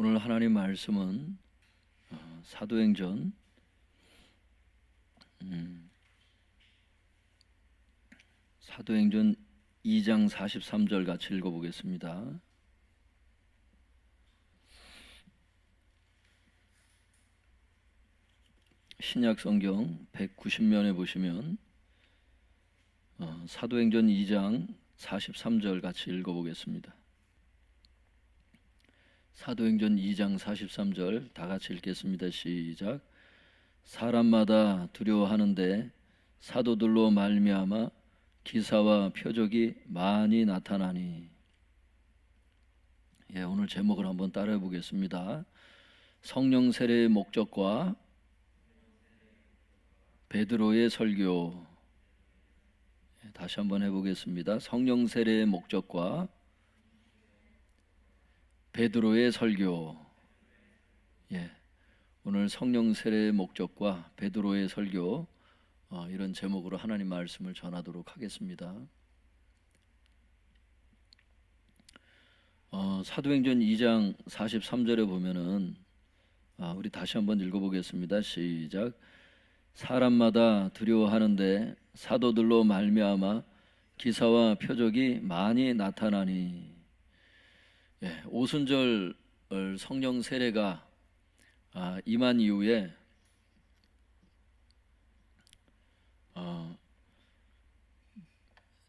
오늘 하나님 말씀은 사도행전 2장 43절 같이 읽어보겠습니다. 신약성경 190면에 보시면 사도행전 2장 43절 같이 읽어보겠습니다. 사도행전 2장 43절 다 같이 읽겠습니다. 시작. 사람마다 두려워하는데 사도들로 말미암아 기사와 표적이 많이 나타나니. 오늘 제목을 한번 따라해 보겠습니다. 성령 세례의 목적과 베드로의 설교. 다시 한번 해보겠습니다. 성령 세례의 목적과 베드로의 설교. 오늘 성령 세례의 목적과 베드로의 설교, 이런 제목으로 하나님 말씀을 전하도록 하겠습니다. 사도행전 2장 43절에 보면은 우리 다시 한번 읽어보겠습니다. 시작. 사람마다 두려워하는데 사도들로 말미암아 기사와 표적이 많이 나타나니. 오순절 성령 세례가 임한 이후에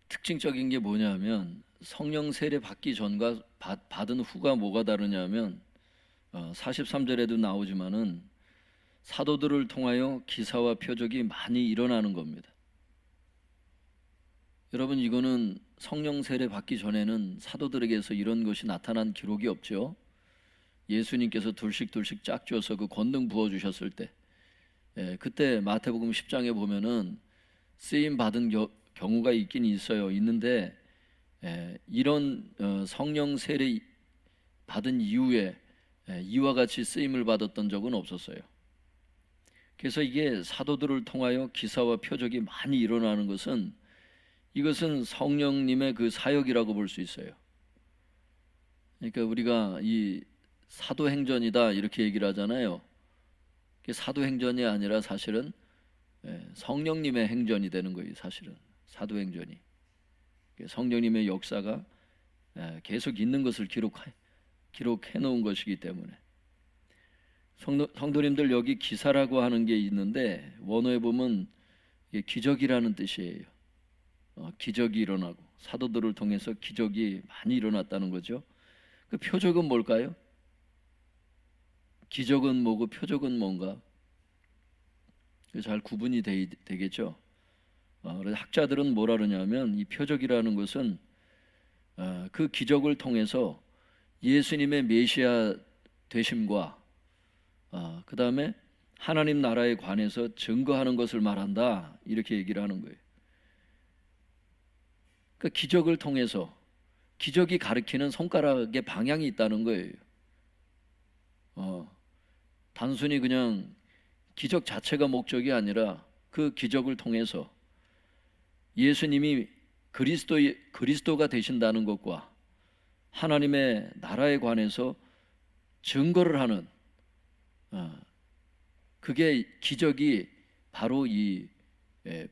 특징적인 게 뭐냐면, 성령 세례 받기 전과 받은 후가 뭐가 다르냐면 43절에도 나오지만은 사도들을 통하여 기사와 표적이 많이 일어나는 겁니다. 여러분, 이거는 성령 세례 받기 전에는 사도들에게서 이런 것이 나타난 기록이 없죠. 예수님께서 둘씩 짝 쥐어서 그 권능 부어주셨을 때, 그때 마태복음 10장에 보면은 쓰임 받은 경우가 있긴 있는데 이런 성령 세례 받은 이후에 이와 같이 쓰임을 받았던 적은 없었어요. 그래서 이게 사도들을 통하여 기사와 표적이 많이 일어나는 것은, 이것은 성령님의 그 사역이라고 볼 수 있어요. 그러니까 우리가 이 사도행전이다 이렇게 얘기를 하잖아요. 사도행전이 아니라 사실은 성령님의 행전이 되는 거예요. 사실은 사도행전이 성령님의 역사가 계속 있는 것을 기록해 놓은 것이기 때문에. 성도님들, 여기 기사라고 하는 게 있는데 원어에 보면 이게 기적이라는 뜻이에요. 기적이 일어나고 사도들을 통해서 기적이 많이 일어났다는 거죠. 그 표적은 뭘까요? 기적은 뭐고 표적은 뭔가? 잘 구분이 되겠죠. 그래서 학자들은 뭐라 그러냐면, 이 표적이라는 것은 그 기적을 통해서 예수님의 메시아 되심과 그 다음에 하나님 나라에 관해서 증거하는 것을 말한다, 이렇게 얘기를 하는 거예요. 그 기적을 통해서, 기적이 가리키는 손가락의 방향이 있다는 거예요. 단순히 그냥 기적 자체가 목적이 아니라 그 기적을 통해서 예수님이 그리스도가 되신다는 것과 하나님의 나라에 관해서 증거를 하는, 그게 기적이 바로 이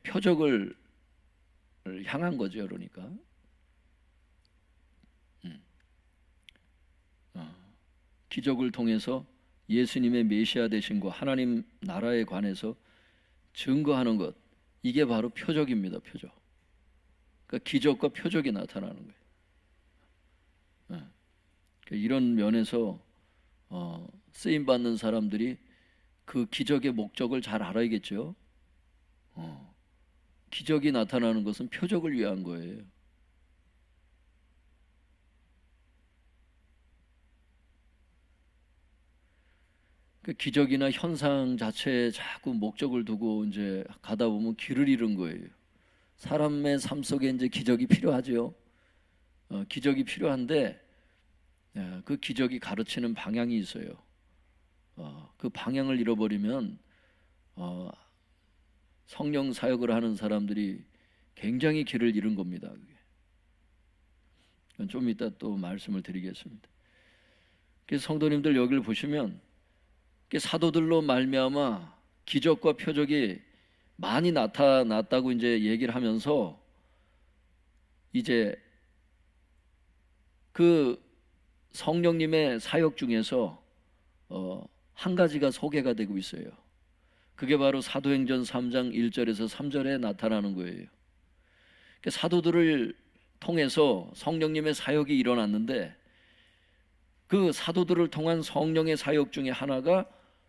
표적을 향한 거죠. 그러니까 기적을 통해서 예수님의 메시아 되심과 하나님 나라에 관해서 증거하는 것, 이게 바로 표적입니다. 표적. 그러니까 기적과 표적이 나타나는 거예요. 그러니까 이런 면에서 쓰임 받는 사람들이 그 기적의 목적을 잘 알아야겠죠. 기적이 나타나는 것은 표적을 위한 거예요. 그 기적이나 현상 자체에 자꾸 목적을 두고 이제 가다 보면 길을 잃은 거예요. 사람의 삶 속에 이제 기적이 필요하죠. 기적이 필요한데 그 기적이 가르치는 방향이 있어요. 그 방향을 잃어버리면 성령 사역을 하는 사람들이 굉장히 길을 잃은 겁니다. 그게. 좀 이따 또 말씀을 드리겠습니다. 그래서 성도님들 여기를 보시면 사도들로 말미암아 기적과 표적이 많이 나타났다고 이제 얘기를 하면서 이제 그 성령님의 사역 중에서 한 가지가 소개가 되고 있어요. 그게 바로 사도행전 3장 1절에서 3절에 나타나는 거예요. 사도들을 통해서 성령님의 사역이 일어났는데 그 사도들을 통한 성령의 사역 중에 하나가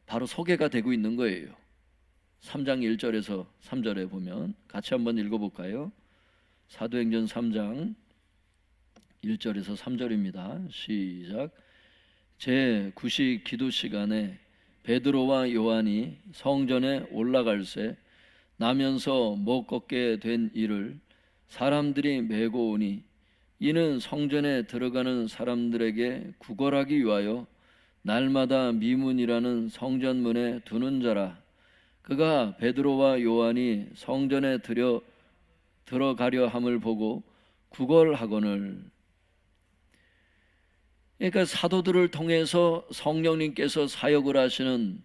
바로 소개가 되고 있는 거예요. 3장 1절에서 3절에 보면 같이 한번 읽어볼까요? 사도행전 3장 1절에서 3절입니다. 시작. 제9시 기도 시간에 베드로와 요한이 성전에 올라갈새 나면서 못 걷게 된 이를 사람들이 메고 오니 이는 성전에 들어가는 사람들에게 구걸하기 위하여 날마다 미문이라는 성전문에 두는 자라. 그가 베드로와 요한이 성전에 들어가려 함을 보고 구걸하거늘. 그러니까 사도들을 통해서 성령님께서 사역을 하시는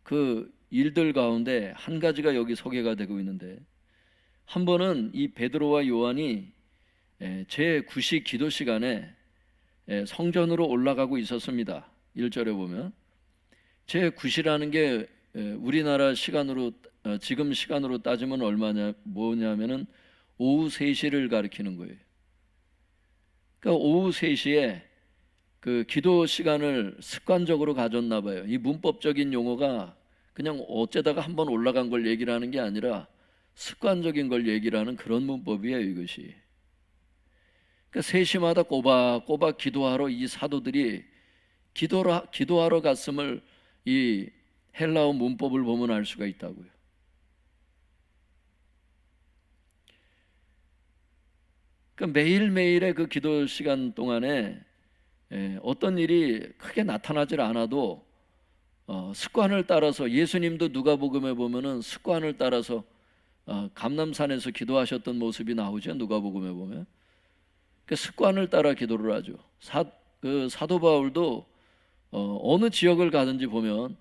그 일들 가운데 한 가지가 여기 소개가 되고 있는데, 한 번은 이 베드로와 요한이 제9시 기도 시간에 성전으로 올라가고 있었습니다. 1절에 보면 제9시라는 게 우리나라 시간으로 지금 시간으로 따지면 뭐냐면은 오후 3시를 가리키는 거예요. 그러니까 오후 3시에 그 기도 시간을 습관적으로 가졌나 봐요. 이 문법적인 용어가 그냥 어쩌다가 한번 올라간 걸 얘기를 하는 게 아니라 습관적인 걸 얘기를 하는 그런 문법이에요, 이것이. 그러니까 3시마다 꼬박꼬박 기도하러 이 사도들이 기도하러 갔음을 이 헬라어 문법을 보면 알 수가 있다고요. 그러니까 매일매일의 그 기도 시간 동안에 어떤 일이 크게 나타나질 않아도 습관을 따라서, 예수님도 누가복음에 보면은 습관을 따라서 감람산에서 기도하셨던 모습이 나오죠. 누가복음에 보면 그 습관을 따라 기도를 하죠. 사도 바울도 어느 지역을 가든지 보면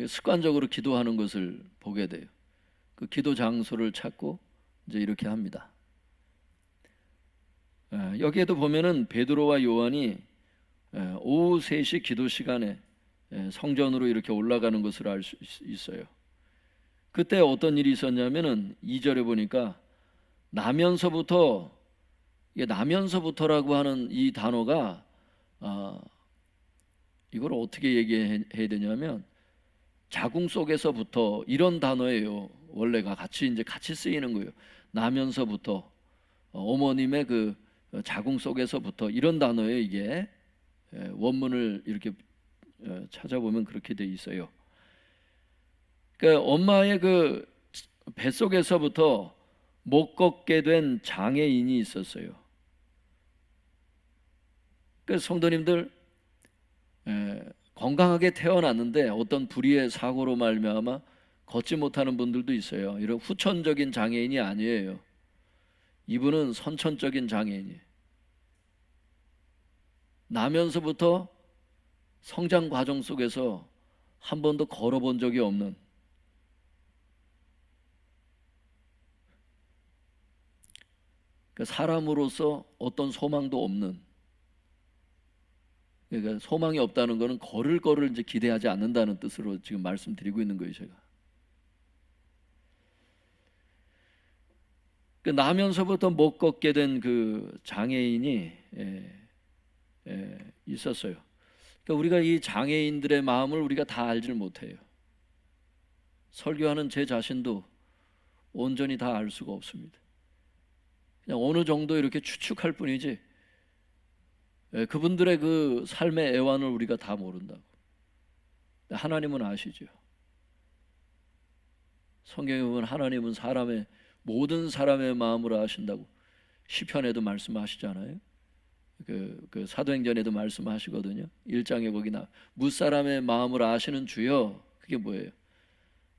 습관적으로 기도하는 것을 보게 돼요. 그 기도 장소를 찾고 이제 이렇게 합니다. 여기에도 보면은 베드로와 요한이 오후 3시 기도 시간에 성전으로 이렇게 올라가는 것을 알 수 있어요. 그때 어떤 일이 있었냐면은 2절에 보니까 나면서부터라고 하는 이 단어가 이걸 어떻게 얘기해야 되냐면 자궁 속에서부터, 이런 단어예요. 원래가 같이 쓰이는 거예요. 나면서부터, 어머님의 그 자궁 속에서부터, 이런 단어예요. 이게 원문을 이렇게 찾아보면 그렇게 돼 있어요. 그러니까 엄마의 그 뱃속에서부터 못 걷게 된 장애인이 있었어요. 그 성도님들 건강하게 태어났는데 어떤 불의의 사고로 말미암아 걷지 못하는 분들도 있어요. 이런 후천적인 장애인이 아니에요. 이분은 선천적인 장애인이에요. 나면서부터 성장 과정 속에서 한 번도 걸어본 적이 없는, 사람으로서 어떤 소망도 없는, 그러니까 소망이 없다는 것은 걸을 거를 이제 기대하지 않는다는 뜻으로 지금 말씀드리고 있는 거예요, 제가. 나면서부터 못 걷게 된 그 장애인이 있었어요. 그러니까 우리가 이 장애인들의 마음을 우리가 다 알지를 못해요. 설교하는 제 자신도 온전히 다 알 수가 없습니다. 그냥 어느 정도 이렇게 추측할 뿐이지 그분들의 그 삶의 애환을 우리가 다 모른다고. 하나님은 아시죠. 성경에 보면 하나님은 모든 사람의 마음을 아신다고 시편에도 말씀하시잖아요. 그 사도행전에도 말씀하시거든요. 1장에 거기 무사람의 마음을 아시는 주여, 그게 뭐예요?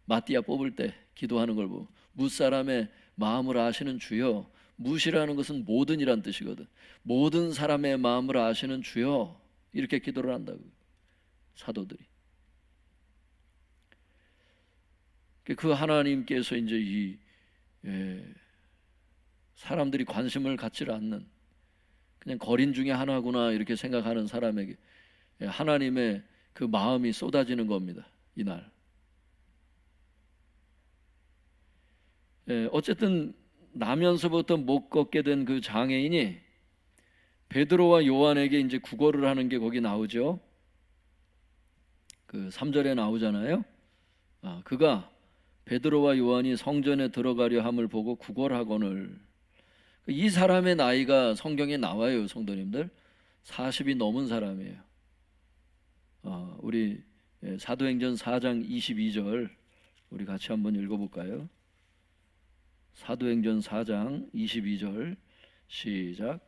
마띠아 뽑을 때 기도하는 걸 보고 무사람의 마음을 아시는 주여. 무시라는 것은 모든이란 뜻이거든. 모든 사람의 마음을 아시는 주여, 이렇게 기도를 한다고, 사도들이. 그 하나님께서 이제 사람들이 관심을 갖지 않는 그냥 거린 중에 하나구나 이렇게 생각하는 사람에게 하나님의 그 마음이 쏟아지는 겁니다, 이날. 어쨌든 나면서부터 못 걷게 된 그 장애인이 베드로와 요한에게 이제 구걸을 하는 게 거기 나오죠. 그 3절에 나오잖아요. 그가 베드로와 요한이 성전에 들어가려 함을 보고 구걸하거늘. 이 사람의 나이가 성경에 나와요, 성도님들. 40이 넘은 사람이에요. 우리 사도행전 4장 22절 우리 같이 한번 읽어볼까요? 사도행전 4장 22절 시작.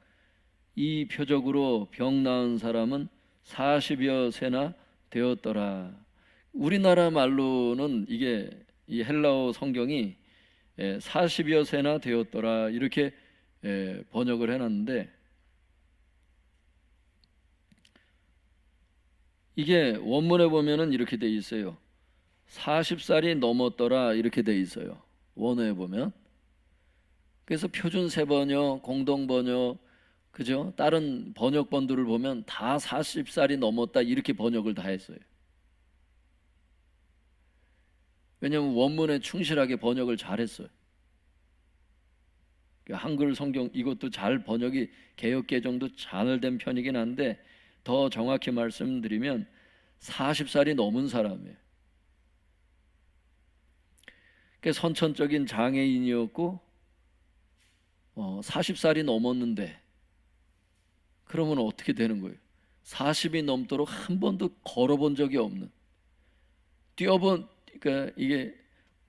이 표적으로 병 나은 사람은 40여 세나 되었더라. 우리나라 말로는 이게 이 헬라어 성경이 40여 세나 되었더라 이렇게 번역을 해놨는데, 이게 원문에 보면은 이렇게 돼 있어요. 40살이 넘었더라 이렇게 돼 있어요, 원어에 보면. 그래서 표준 세번역, 공동번역, 그죠? 다른 번역본들을 보면 다 40살이 넘었다 이렇게 번역을 다 했어요. 왜냐하면 원문에 충실하게 번역을 잘했어요. 한글 성경 이것도 잘 번역이 개역개정도 잘 된 편이긴 한데, 더 정확히 말씀드리면 40살이 넘은 사람이에요. 선천적인 장애인이었고 40살이 넘었는데 그러면 어떻게 되는 거예요? 40이 넘도록 한 번도 걸어본 적이 없는, 그러니까 이게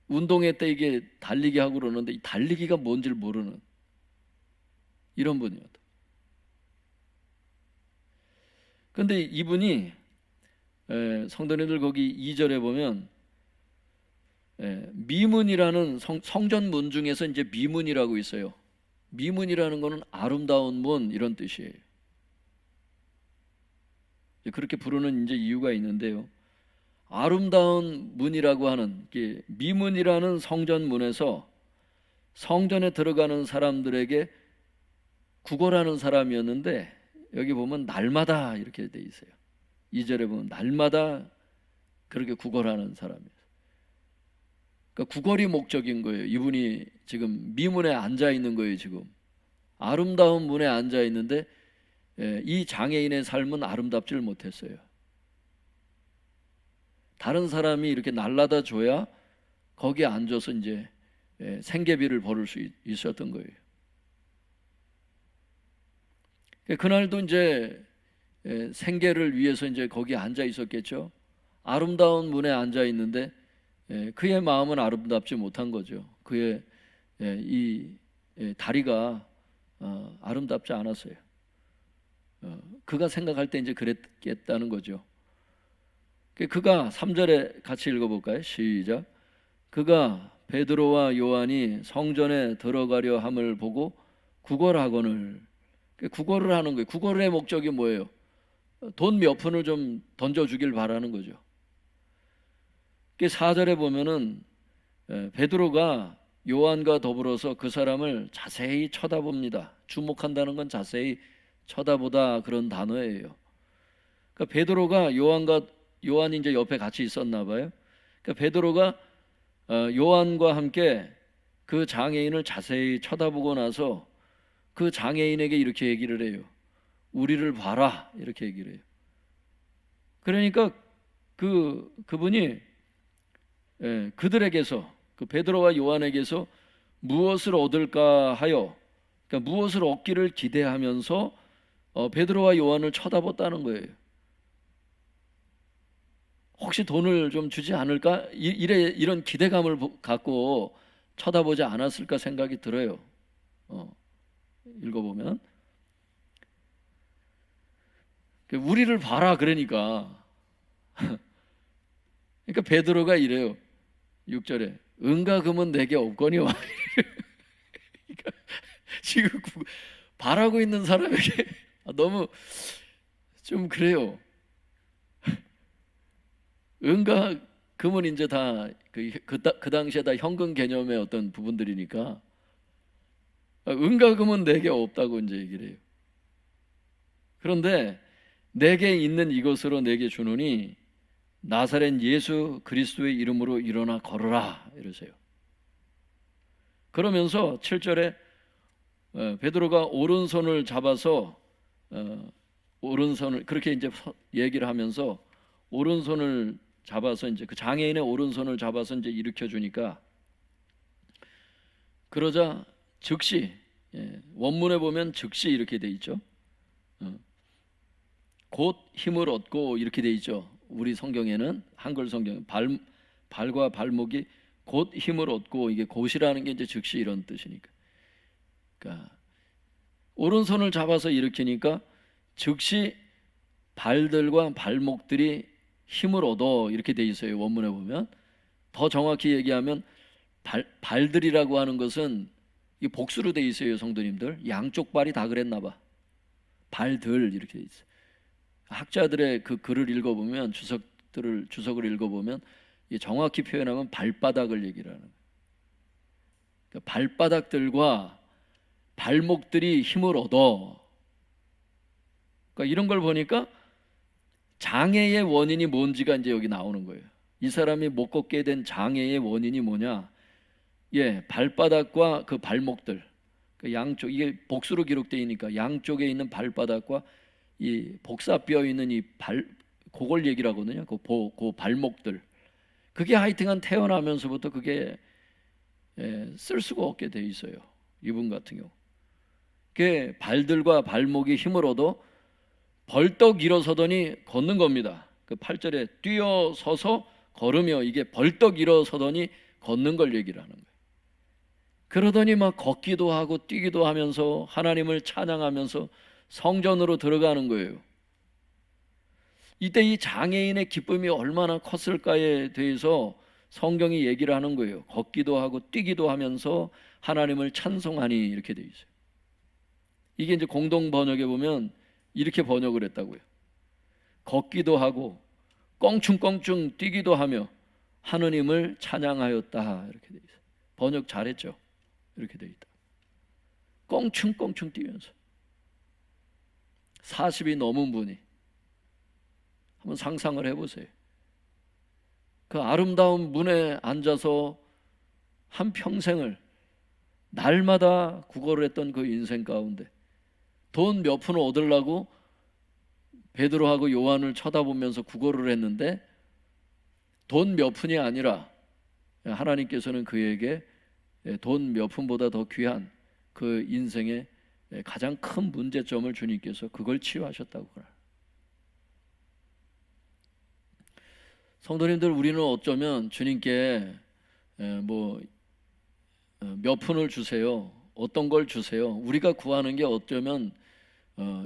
운동회 때 이게 달리기 하고 그러는데 이 달리기가 뭔지를 모르는 이런 분이었다. 근데 이분이 성도님들 거기 2절에 보면 미문이라는 성전 문 중에서 이제 미문이라고 있어요. 미문이라는 거는 아름다운 문 이런 뜻이에요. 그렇게 부르는 이제 이유가 있는데요. 아름다운 문이라고 하는 미문이라는 성전 문에서 성전에 들어가는 사람들에게 구걸하는 사람이었는데, 여기 보면 날마다 이렇게 돼 있어요. 2절에 보면 날마다 그렇게 구걸하는 사람이에요. 그러니까 구걸이 목적인 거예요. 이분이 지금 미문에 앉아 있는 거예요. 지금 아름다운 문에 앉아 있는데 이 장애인의 삶은 아름답지를 못했어요. 다른 사람이 이렇게 날라다 줘야 거기에 앉아서 이제 생계비를 벌을 수 있었던 거예요. 그날도 이제 생계를 위해서 이제 거기에 앉아 있었겠죠. 아름다운 문에 앉아 있는데 그의 마음은 아름답지 못한 거죠. 그의 이 다리가 아름답지 않았어요. 그가 생각할 때 이제 그랬겠다는 거죠. 그가 3절에 같이 읽어볼까요? 시작. 그가 베드로와 요한이 성전에 들어가려 함을 보고 구걸하거늘. 구걸을 하는 거예요. 구걸의 목적이 뭐예요? 돈 몇 푼을 좀 던져주길 바라는 거죠. 4절에 보면은 베드로가 요한과 더불어서 그 사람을 자세히 쳐다봅니다. 주목한다는 건 자세히 쳐다보다 그런 단어예요. 그러니까 베드로가 요한이 이제 옆에 같이 있었나 봐요. 그러니까 베드로가 요한과 함께 그 장애인을 자세히 쳐다보고 나서 그 장애인에게 이렇게 얘기를 해요. 우리를 봐라 이렇게 얘기를 해요. 그러니까 그분이 그들에게서, 그 베드로와 요한에게서 무엇을 얻을까 하여, 그러니까 무엇을 얻기를 기대하면서 베드로와 요한을 쳐다봤다는 거예요. 혹시 돈을 좀 주지 않을까? 이런 기대감을 갖고 쳐다보지 않았을까 생각이 들어요. 읽어보면 우리를 봐라 그러니까 베드로가 이래요. 6절에 은과 금은 내게 없거니와 지금 바라고 있는 사람에게 너무 좀 그래요. 은과 금은 이제 다 그 당시에 다 현금 개념의 어떤 부분들이니까 은과 금은 내게 없다고 이제 얘기를 해요. 그런데 내게 있는 이것으로 내게 주노니 나사렛 예수 그리스도의 이름으로 일어나 걸어라 이러세요. 그러면서 7절에 베드로가 오른손을 잡아서 오른손을 그렇게 이제 얘기를 하면서 오른손을 잡아서 이제 그 장애인의 오른손을 잡아서 이제 일으켜 주니까 그러자 즉시 원문에 보면 즉시 이렇게 돼 있죠. 곧 힘을 얻고 이렇게 돼 있죠. 우리 성경에는 한글 성경 발과 발목이 곧 힘을 얻고 이게 곧이라는 게 이제 즉시 이런 뜻이니까. 그러니까 오른손을 잡아서 일으키니까 즉시 발들과 발목들이 힘을 얻어 이렇게 돼 있어요. 원문에 보면 더 정확히 얘기하면 발들이라고 하는 것은 이 복수로 돼 있어요. 성도님들 양쪽 발이 다 그랬나 봐. 발들 이렇게 돼 있어요. 학자들의 그 글을 읽어보면 주석을 읽어보면 정확히 표현하면 발바닥을 얘기를 하는 거예요. 그러니까 발바닥들과 발목들이 힘을 얻어. 그러니까 이런 걸 보니까 장애의 원인이 뭔지가 이제 여기 나오는 거예요. 이 사람이 못 걷게 된 장애의 원인이 뭐냐? 발바닥과 그 발목들, 그 양쪽 이게 복수로 기록되어 있으니까 양쪽에 있는 발바닥과 이 복사뼈 있는 이 그걸 얘기를 하거든요. 그 발목들. 그게 하여튼간 태어나면서부터 그게 쓸 수가 없게 돼 있어요. 이분 같은 경우. 그 발들과 발목이 힘을 얻어 벌떡 일어서더니 걷는 겁니다. 그 8절에 뛰어서서 걸으며 이게 벌떡 일어서더니 걷는 걸 얘기를 하는 거예요. 그러더니 막 걷기도 하고 뛰기도 하면서 하나님을 찬양하면서 성전으로 들어가는 거예요. 이때 이 장애인의 기쁨이 얼마나 컸을까에 대해서 성경이 얘기를 하는 거예요. 걷기도 하고 뛰기도 하면서 하나님을 찬송하니 이렇게 돼 있어요. 이게 이제 공동 번역에 보면 이렇게 번역을 했다고요. 걷기도 하고 껑충껑충 뛰기도 하며 하느님을 찬양하였다 이렇게 돼 있어요. 번역 잘했죠. 이렇게 돼 있다. 껑충껑충 뛰면서 40이 넘은 분이 한번 상상을 해보세요. 그 아름다운 문에 앉아서 한 평생을 날마다 구걸을 했던 그 인생 가운데 돈 몇 푼을 얻으려고 베드로하고 요한을 쳐다보면서 구걸을 했는데 돈 몇 푼이 아니라 하나님께서는 그에게 돈 몇 푼보다 더 귀한 그 인생의 가장 큰 문제점을 주님께서 그걸 치유하셨다고 그래요. 성도님들 우리는 어쩌면 주님께 몇 푼을 주세요. 어떤 걸 주세요. 우리가 구하는 게 어쩌면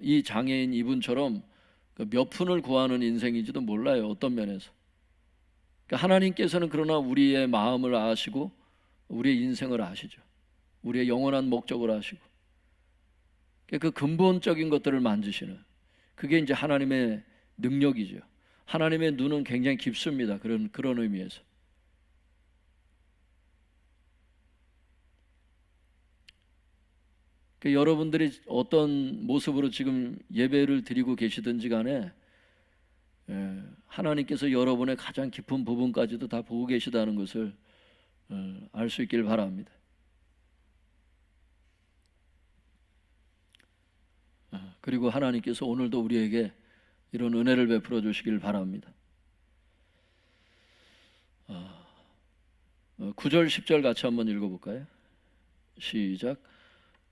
이 장애인 이분처럼 몇 푼을 구하는 인생인지도 몰라요. 어떤 면에서. 그러니까 하나님께서는 그러나 우리의 마음을 아시고 우리의 인생을 아시죠. 우리의 영원한 목적을 아시고 그 근본적인 것들을 만지시는 그게 이제 하나님의 능력이죠. 하나님의 눈은 굉장히 깊습니다. 그런 의미에서. 여러분들이 어떤 모습으로 지금 예배를 드리고 계시든지 간에 하나님께서 여러분의 가장 깊은 부분까지도 다 보고 계시다는 것을 알 수 있길 바랍니다. 그리고 하나님께서 오늘도 우리에게 이런 은혜를 베풀어 주시길 바랍니다. 9절 10절 같이 한번 읽어볼까요? 시작.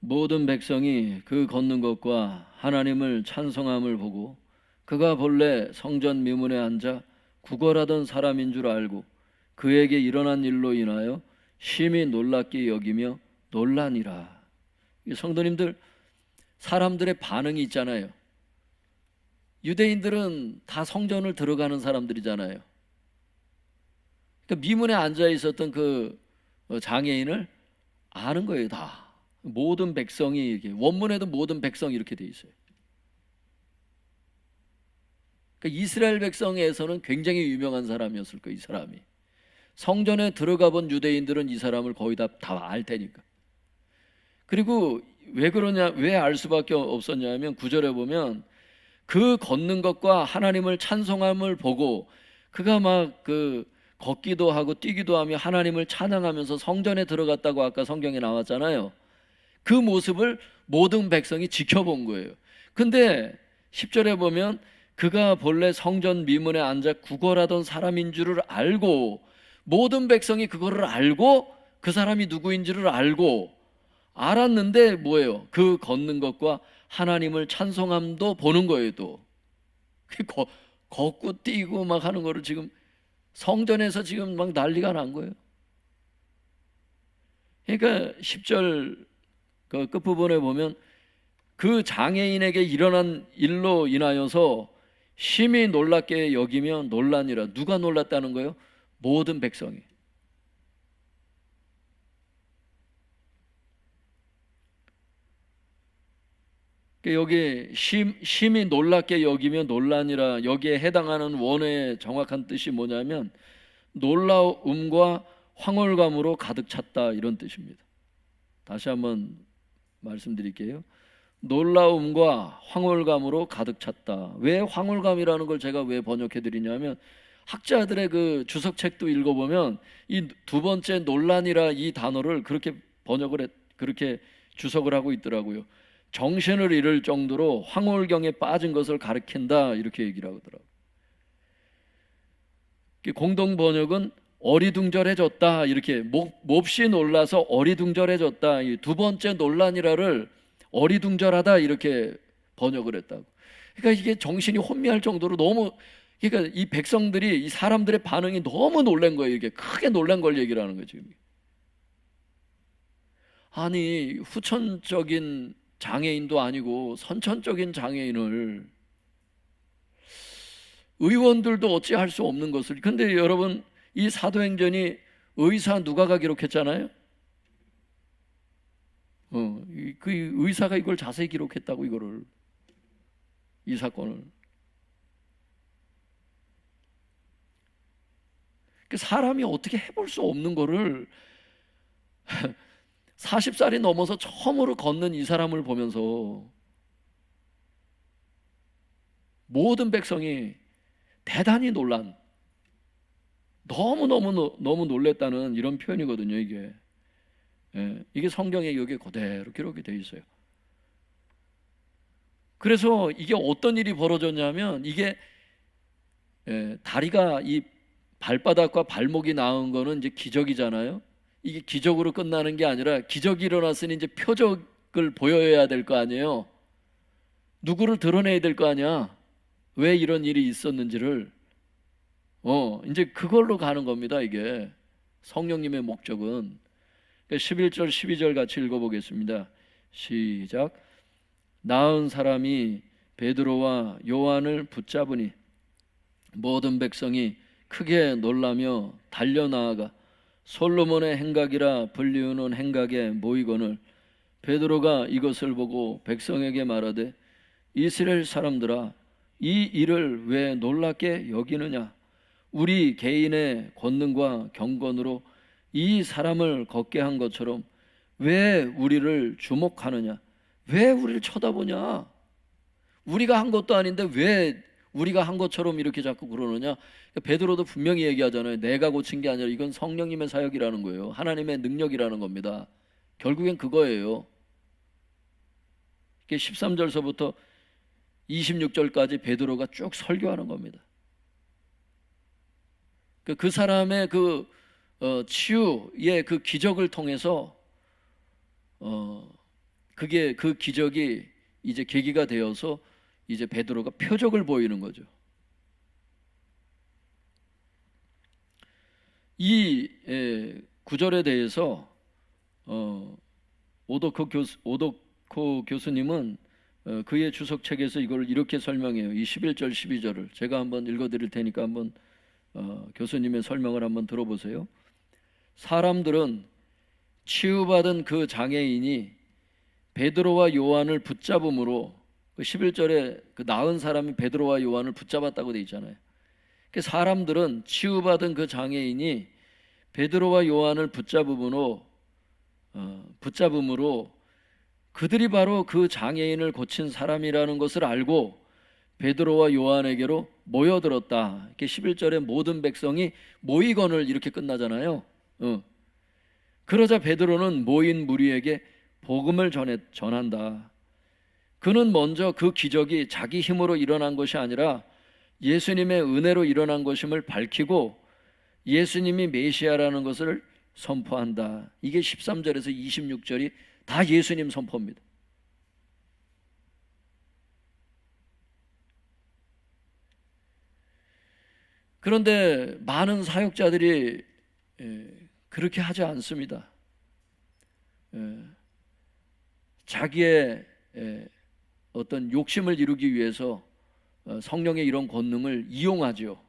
모든 백성이 그 걷는 것과 하나님을 찬송함을 보고 그가 본래 성전 미문에 앉아 구걸하던 사람인 줄 알고 그에게 일어난 일로 인하여 심히 놀랍게 여기며 놀라니라. 성도님들, 사람들의 반응이 있잖아요. 유대인들은 다 성전을 들어가는 사람들이잖아요. 그러니까 미문에 앉아 있었던 그 장애인을 아는 거예요. 다 모든 백성이 이렇게, 원문에도 모든 백성이 이렇게 돼 있어요. 그러니까 이스라엘 백성에서는 굉장히 유명한 사람이었을 거예요. 이 사람이 성전에 들어가 본 유대인들은 이 사람을 거의 다 알 테니까. 그리고 왜 그러냐, 왜 알 수밖에 없었냐면 9절에 보면 그 걷는 것과 하나님을 찬송함을 보고 그가 막 그 걷기도 하고 뛰기도 하며 하나님을 찬양하면서 성전에 들어갔다고 아까 성경에 나왔잖아요. 그 모습을 모든 백성이 지켜본 거예요. 근데 10절에 보면 그가 본래 성전 미문에 앉아 구걸하던 사람인 줄을 알고, 모든 백성이 그거를 알고 그 사람이 누구인지를 알았는데 뭐예요? 그 걷는 것과 하나님을 찬송함도 보는 거예요. 또 걷고 뛰고 막 하는 거를 지금 성전에서 지금 막 난리가 난 거예요. 그러니까 10절 그 끝부분에 보면 그 장애인에게 일어난 일로 인하여서 심히 놀랍게 여기며 놀라니라. 누가 놀랐다는 거예요? 모든 백성이. 여기 심히 놀랍게 여기며 놀라니라, 여기에 해당하는 원어의 정확한 뜻이 뭐냐면 놀라움과 황홀감으로 가득 찼다, 이런 뜻입니다. 다시 한번 말씀드릴게요. 놀라움과 황홀감으로 가득 찼다. 왜 황홀감이라는 걸 제가 왜 번역해 드리냐면, 학자들의 그 주석책도 읽어보면 이 두 번째 논란이라 이 단어를 그렇게 그렇게 주석을 하고 있더라고요. 정신을 잃을 정도로 황홀경에 빠진 것을 가리킨다, 이렇게 얘기를 하더라고요. 공동 번역은 어리둥절해졌다, 이렇게 몹시 놀라서 어리둥절해졌다, 이 두 번째 논란이라를 어리둥절하다, 이렇게 번역을 했다고. 그러니까 이게 정신이 혼미할 정도로 너무, 그러니까 이 백성들이, 이 사람들의 반응이 너무 놀란 거예요. 이게 크게 놀란 걸 얘기를 하는 거죠. 아니, 후천적인 장애인도 아니고 선천적인 장애인을 의원들도 어찌할 수 없는 것을. 근데 여러분, 이 사도행전이 의사 누가가 기록했잖아요. 그 의사가 이걸 자세히 기록했다고, 이거를, 이 사건을. 사람이 어떻게 해볼 수 없는 거를 40살이 넘어서 처음으로 걷는 이 사람을 보면서 모든 백성이 대단히 놀란, 너무 놀랬다는 이런 표현이거든요. 이게 이게 성경에 여기에 그대로 기록이 되어 있어요. 그래서 이게 어떤 일이 벌어졌냐면, 이게 다리가, 이 발바닥과 발목이 나은 거는 이제 기적이잖아요. 이게 기적으로 끝나는 게 아니라, 기적이 일어났으니 이제 표적을 보여야 될 거 아니에요. 누구를 드러내야 될 거 아니야. 왜 이런 일이 있었는지를. 이제 그걸로 가는 겁니다. 이게 성령님의 목적은. 11절 12절 같이 읽어보겠습니다. 시작. 나은 사람이 베드로와 요한을 붙잡으니 모든 백성이 크게 놀라며 달려나아가 솔로몬의 행각이라 불리우는 행각에 모이거늘, 베드로가 이것을 보고 백성에게 말하되 이스라엘 사람들아, 이 일을 왜 놀랍게 여기느냐? 우리 개인의 권능과 경건으로 이 사람을 걷게 한 것처럼 왜 우리를 주목하느냐? 왜 우리를 쳐다보냐? 우리가 한 것도 아닌데 왜 우리가 한 것처럼 이렇게 자꾸 그러느냐? 베드로도 분명히 얘기하잖아요. 내가 고친 게 아니라 이건 성령님의 사역이라는 거예요. 하나님의 능력이라는 겁니다. 결국엔 그거예요. 13절서부터 26절까지 베드로가 쭉 설교하는 겁니다. 그 사람의 그 치유의 그 기적을 통해서 그게, 그 기적이 이제 계기가 되어서 이제 베드로가 표적을 보이는 거죠. 이 구절에 대해서 오도코 교수님은 그의 주석책에서 이걸 이렇게 설명해요. 이 11절 12절을 제가 한번 읽어드릴 테니까 한번 교수님의 설명을 한번 들어보세요. 사람들은 치유받은 그 장애인이 베드로와 요한을 붙잡음으로, 그 11절에 그 나은 사람이 베드로와 요한을 붙잡았다고 돼 있잖아요. 그 사람들은 치유받은 그 장애인이 베드로와 요한을 붙잡음으로 그들이 바로 그 장애인을 고친 사람이라는 것을 알고 베드로와 요한에게로 모여들었다. 이렇게 11절에 모든 백성이 모이건을 이렇게 끝나잖아요. 그러자 베드로는 모인 무리에게 복음을 전한다. 그는 먼저 그 기적이 자기 힘으로 일어난 것이 아니라 예수님의 은혜로 일어난 것임을 밝히고 예수님이 메시아라는 것을 선포한다. 이게 13절에서 26절이 다 예수님 선포입니다. 그런데 많은 사역자들이 그렇게 하지 않습니다. 자기의 어떤 욕심을 이루기 위해서 성령의 이런 권능을 이용하죠.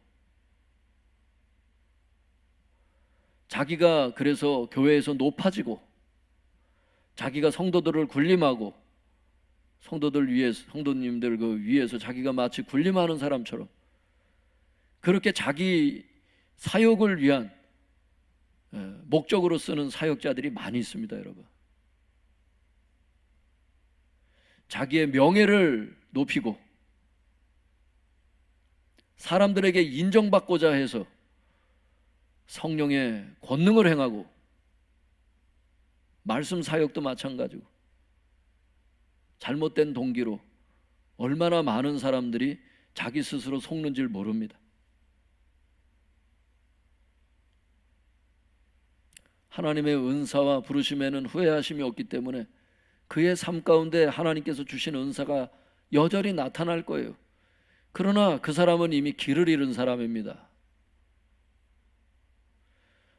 자기가 그래서 교회에서 높아지고 자기가 성도들을 군림하고 성도님들 그 위에서 자기가 마치 군림하는 사람처럼 그렇게 자기 사역을 위한 목적으로 쓰는 사역자들이 많이 있습니다, 여러분. 자기의 명예를 높이고 사람들에게 인정받고자 해서 성령의 권능을 행하고, 말씀 사역도 마찬가지고 잘못된 동기로 얼마나 많은 사람들이 자기 스스로 속는 줄 모릅니다. 하나님의 은사와 부르심에는 후회하심이 없기 때문에 그의 삶 가운데 하나님께서 주신 은사가 여전히 나타날 거예요. 그러나 그 사람은 이미 길을 잃은 사람입니다.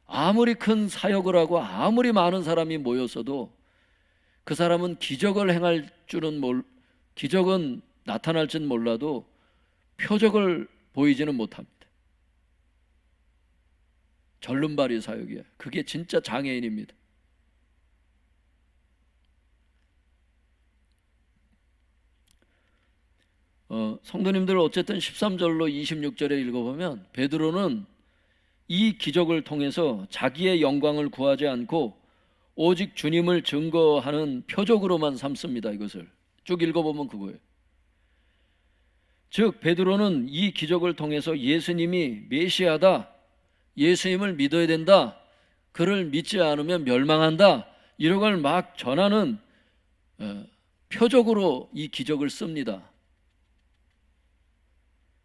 아무리 큰 사역을 하고 아무리 많은 사람이 모였어도 그 사람은 기적은 나타날지는 몰라도 표적을 보이지는 못합니다. 절름발이 사역이에요. 그게 진짜 장애인입니다. 성도님들, 어쨌든 13절로 26절에 읽어보면 베드로는 이 기적을 통해서 자기의 영광을 구하지 않고 오직 주님을 증거하는 표적으로만 삼습니다. 이것을 쭉 읽어보면 그거예요. 즉 베드로는 이 기적을 통해서 예수님이 메시아다, 예수님을 믿어야 된다, 그를 믿지 않으면 멸망한다, 이런 걸 막 전하는 표적으로 이 기적을 씁니다.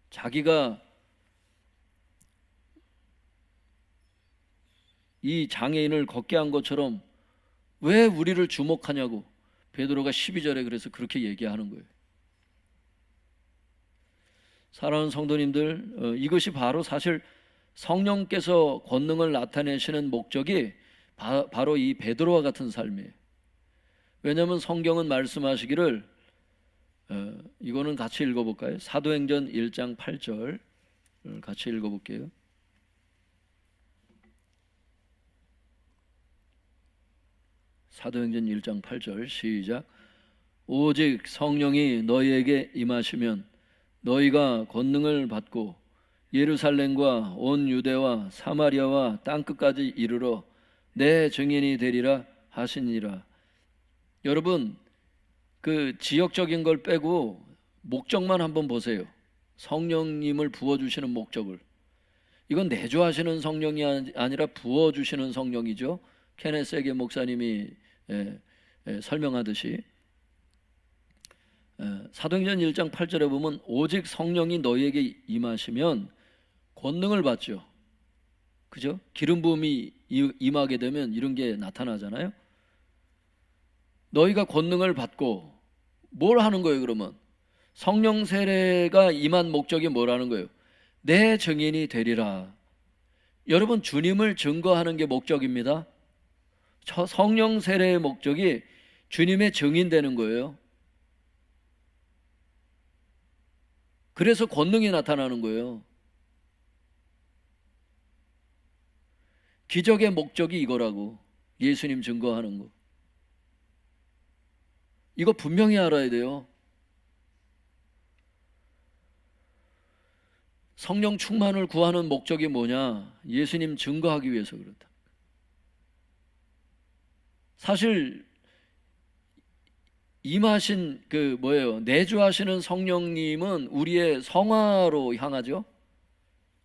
자기가 이 장애인을 걷게 한 것처럼 왜 우리를 주목하냐고 베드로가 12절에 그래서 그렇게 얘기하는 거예요. 사랑하는 성도님들, 이것이 바로 사실 성령께서 권능을 나타내시는 목적이 바로 이 베드로와 같은 삶이에요. 왜냐하면 성경은 말씀하시기를, 이거는 같이 읽어볼까요? 사도행전 1장 8절 같이 읽어볼게요. 사도행전 1장 8절 시작. 오직 성령이 너희에게 임하시면 너희가 권능을 받고 예루살렘과 온 유대와 사마리아와 땅끝까지 이르러 내 증인이 되리라 하시니라. 여러분, 그 지역적인 걸 빼고 목적만 한번 보세요. 성령님을 부어주시는 목적을. 이건 내주하시는 성령이 아니라 부어주시는 성령이죠. 케네스 에게 목사님이 설명하듯이 사도행전 1장 8절에 보면 오직 성령이 너희에게 임하시면 권능을 받죠. 그죠? 기름 부음이 임하게 되면 이런 게 나타나잖아요. 너희가 권능을 받고 뭘 하는 거예요? 그러면 성령 세례가 임한 목적이 뭐라는 거예요? 내 증인이 되리라. 여러분, 주님을 증거하는 게 목적입니다. 성령 세례의 목적이 주님의 증인 되는 거예요. 그래서 권능이 나타나는 거예요. 기적의 목적이 이거라고, 예수님 증거하는 거. 이거 분명히 알아야 돼요. 성령 충만을 구하는 목적이 뭐냐? 예수님 증거하기 위해서 그렇다. 사실 임하신 내주하시는 성령님은 우리의 성화로 향하죠.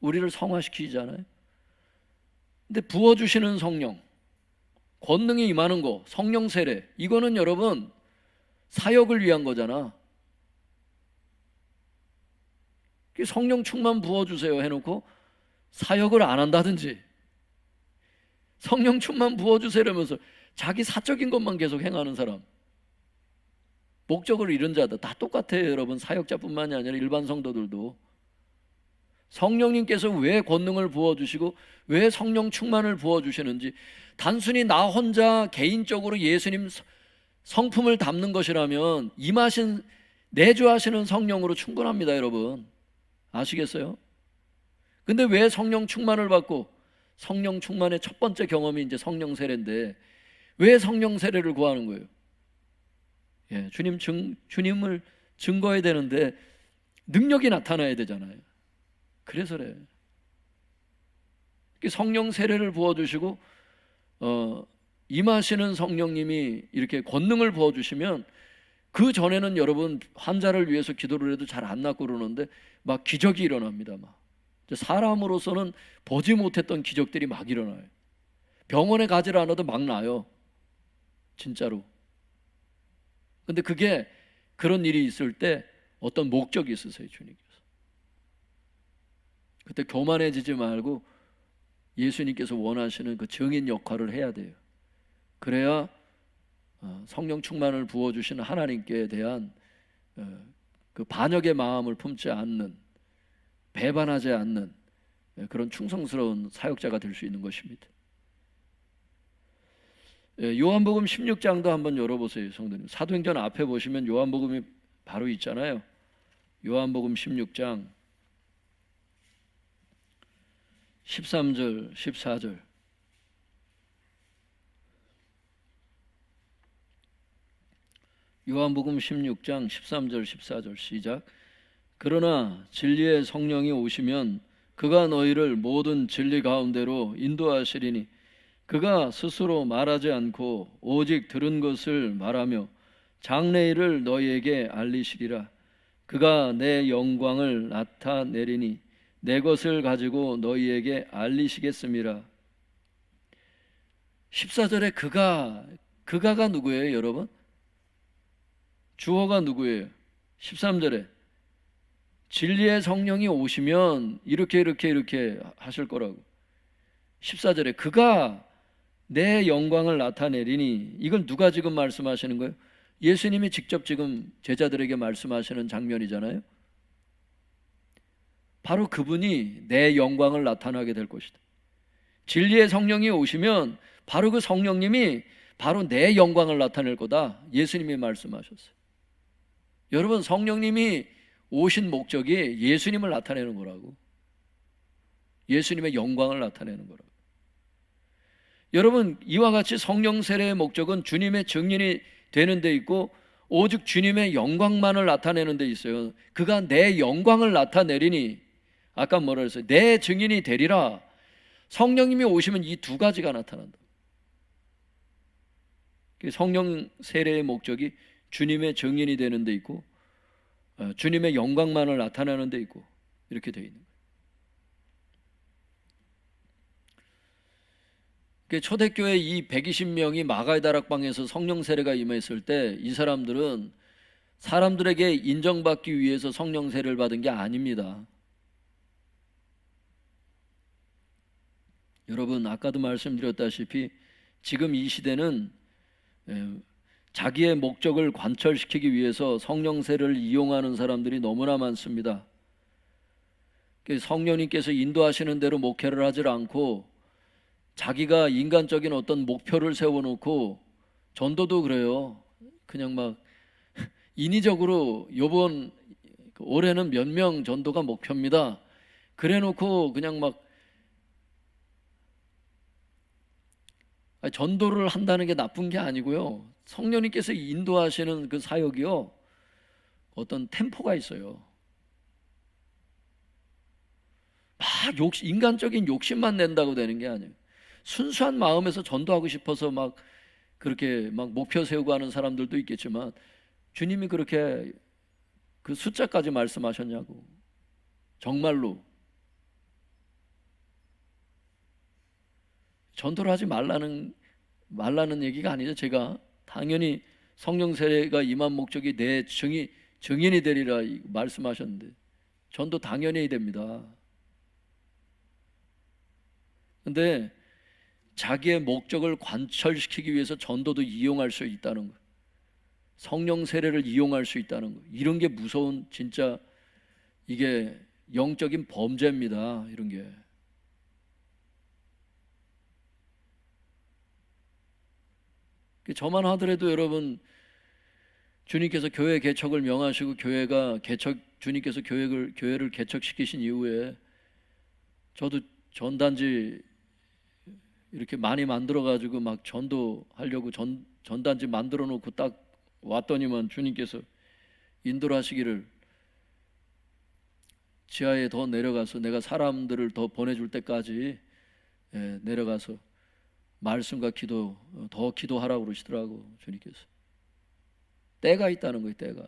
우리를 성화시키잖아요. 근데 부어주시는 성령, 권능이 임하는 거, 성령 세례, 이거는 여러분 사역을 위한 거잖아. 성령 충만 부어주세요 해놓고 사역을 안 한다든지, 성령 충만 부어주세요 이러면서 자기 사적인 것만 계속 행하는 사람, 목적을 잃은 자들 다 똑같아요. 여러분, 사역자뿐만이 아니라 일반 성도들도 성령님께서 왜 권능을 부어주시고 왜 성령 충만을 부어주시는지, 단순히 나 혼자 개인적으로 예수님 성품을 담는 것이라면 임하신 내주하시는 성령으로 충분합니다. 여러분 아시겠어요? 근데 왜 성령 충만을 받고, 성령 충만의 첫 번째 경험이 이제 성령 세례인데 왜 성령 세례를 구하는 거예요? 주님을 증거해야 되는데 능력이 나타나야 되잖아요. 그래서 그래요. 성령 세례를 부어주시고 임하시는 성령님이 이렇게 권능을 부어주시면, 그 전에는 여러분 환자를 위해서 기도를 해도 잘 안 낫고 그러는데 막 기적이 일어납니다. 막 사람으로서는 보지 못했던 기적들이 막 일어나요. 병원에 가지 않아도 막 나요, 진짜로. 근데 그게, 그런 일이 있을 때 어떤 목적이 있으세요, 주님께서. 그때 교만해지지 말고 예수님께서 원하시는 그 증인 역할을 해야 돼요. 그래야 성령 충만을 부어주시는 하나님께 대한 그 반역의 마음을 품지 않는, 배반하지 않는 그런 충성스러운 사역자가 될 수 있는 것입니다. 요한복음 16장도 한번 열어보세요, 성도님. 사도행전 앞에 보시면 요한복음이 바로 있잖아요. 요한복음 16장 13절 14절. 요한복음 16장 13절 14절 시작. 그러나 진리의 성령이 오시면 그가 너희를 모든 진리 가운데로 인도하시리니 그가 스스로 말하지 않고 오직 들은 것을 말하며 장래일을 너희에게 알리시리라. 그가 내 영광을 나타내리니 내 것을 가지고 너희에게 알리시겠음이라. 14절에 그가가 누구예요, 여러분? 주어가 누구예요? 13절에 진리의 성령이 오시면 이렇게 하실 거라고. 14절에 그가 내 영광을 나타내리니, 이걸 누가 지금 말씀하시는 거예요? 예수님이 직접 지금 제자들에게 말씀하시는 장면이잖아요. 바로 그분이 내 영광을 나타나게 될 것이다. 진리의 성령이 오시면 바로 그 성령님이 바로 내 영광을 나타낼 거다, 예수님이 말씀하셨어요. 여러분, 성령님이 오신 목적이 예수님을 나타내는 거라고. 예수님의 영광을 나타내는 거라고. 여러분, 이와 같이 성령 세례의 목적은 주님의 증인이 되는 데 있고 오직 주님의 영광만을 나타내는 데 있어요. 그가 내 영광을 나타내리니, 아까 뭐라 그랬어요? 내 증인이 되리라. 성령님이 오시면 이 두 가지가 나타난다. 성령 세례의 목적이 주님의 증인이 되는 데 있고 주님의 영광만을 나타내는 데 있고, 이렇게 되어 있는 거예요. 초대교회 이 120명이 마가의 다락방에서 성령 세례가 임했을 때 이 사람들은 사람들에게 인정받기 위해서 성령 세례를 받은 게 아닙니다. 여러분, 아까도 말씀드렸다시피 지금 이 시대는 자기의 목적을 관철시키기 위해서 성령 세례를 이용하는 사람들이 너무나 많습니다. 성령님께서 인도하시는 대로 목회를 하지 않고 자기가 인간적인 어떤 목표를 세워놓고, 전도도 그래요. 그냥 막 인위적으로 요번 올해는 몇 명 전도가 목표입니다, 그래 놓고 그냥 막 전도를 한다는 게 나쁜 게 아니고요. 성령님께서 인도하시는 그 사역이요, 어떤 템포가 있어요. 막 인간적인 욕심만 낸다고 되는 게 아니에요. 순수한 마음에서 전도하고 싶어서 막 그렇게 막 목표 세우고 하는 사람들도 있겠지만, 주님이 그렇게 그 숫자까지 말씀하셨냐고. 정말로 전도를 하지 말라는 얘기가 아니죠. 제가 당연히 성령 세례가 임한 목적이 내 증인이 되리라 말씀하셨는데, 전도 당연히 해야 됩니다. 근데 자기의 목적을 관철시키기 위해서 전도도 이용할 수 있다는 거, 성령 세례를 이용할 수 있다는 거, 이런 게 무서운, 진짜 이게 영적인 범죄입니다. 이런 게. 저만 하더라도 여러분, 주님께서 교회 개척을 명하시고 주님께서 교회를 개척시키신 이후에 저도 전단지 이렇게 많이 만들어 가지고 막 전도하려고 전단지 만들어 놓고 딱 왔더니만 주님께서 인도를 하시기를, 지하에 더 내려가서 내가 사람들을 더 보내줄 때까지 내려가서 말씀과 기도 더 기도하라고 그러시더라고. 주님께서 때가 있다는 거예요. 때가.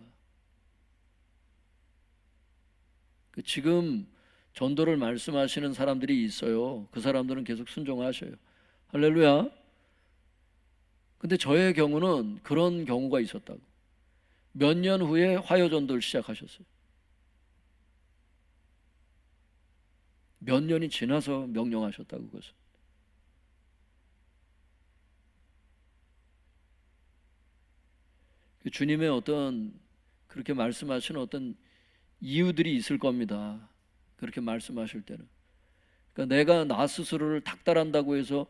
지금 전도를 말씀하시는 사람들이 있어요. 그 사람들은 계속 순종하셔요. 할렐루야. 근데 저의 경우는 그런 경우가 있었다고. 몇 년 후에 화요 전도를 시작하셨어요. 몇 년이 지나서 명령하셨다고. 그것을. 주님의 어떤 그렇게 말씀하시는 어떤 이유들이 있을 겁니다. 그렇게 말씀하실 때는. 그러니까 내가 나 스스로를 닥달한다고 해서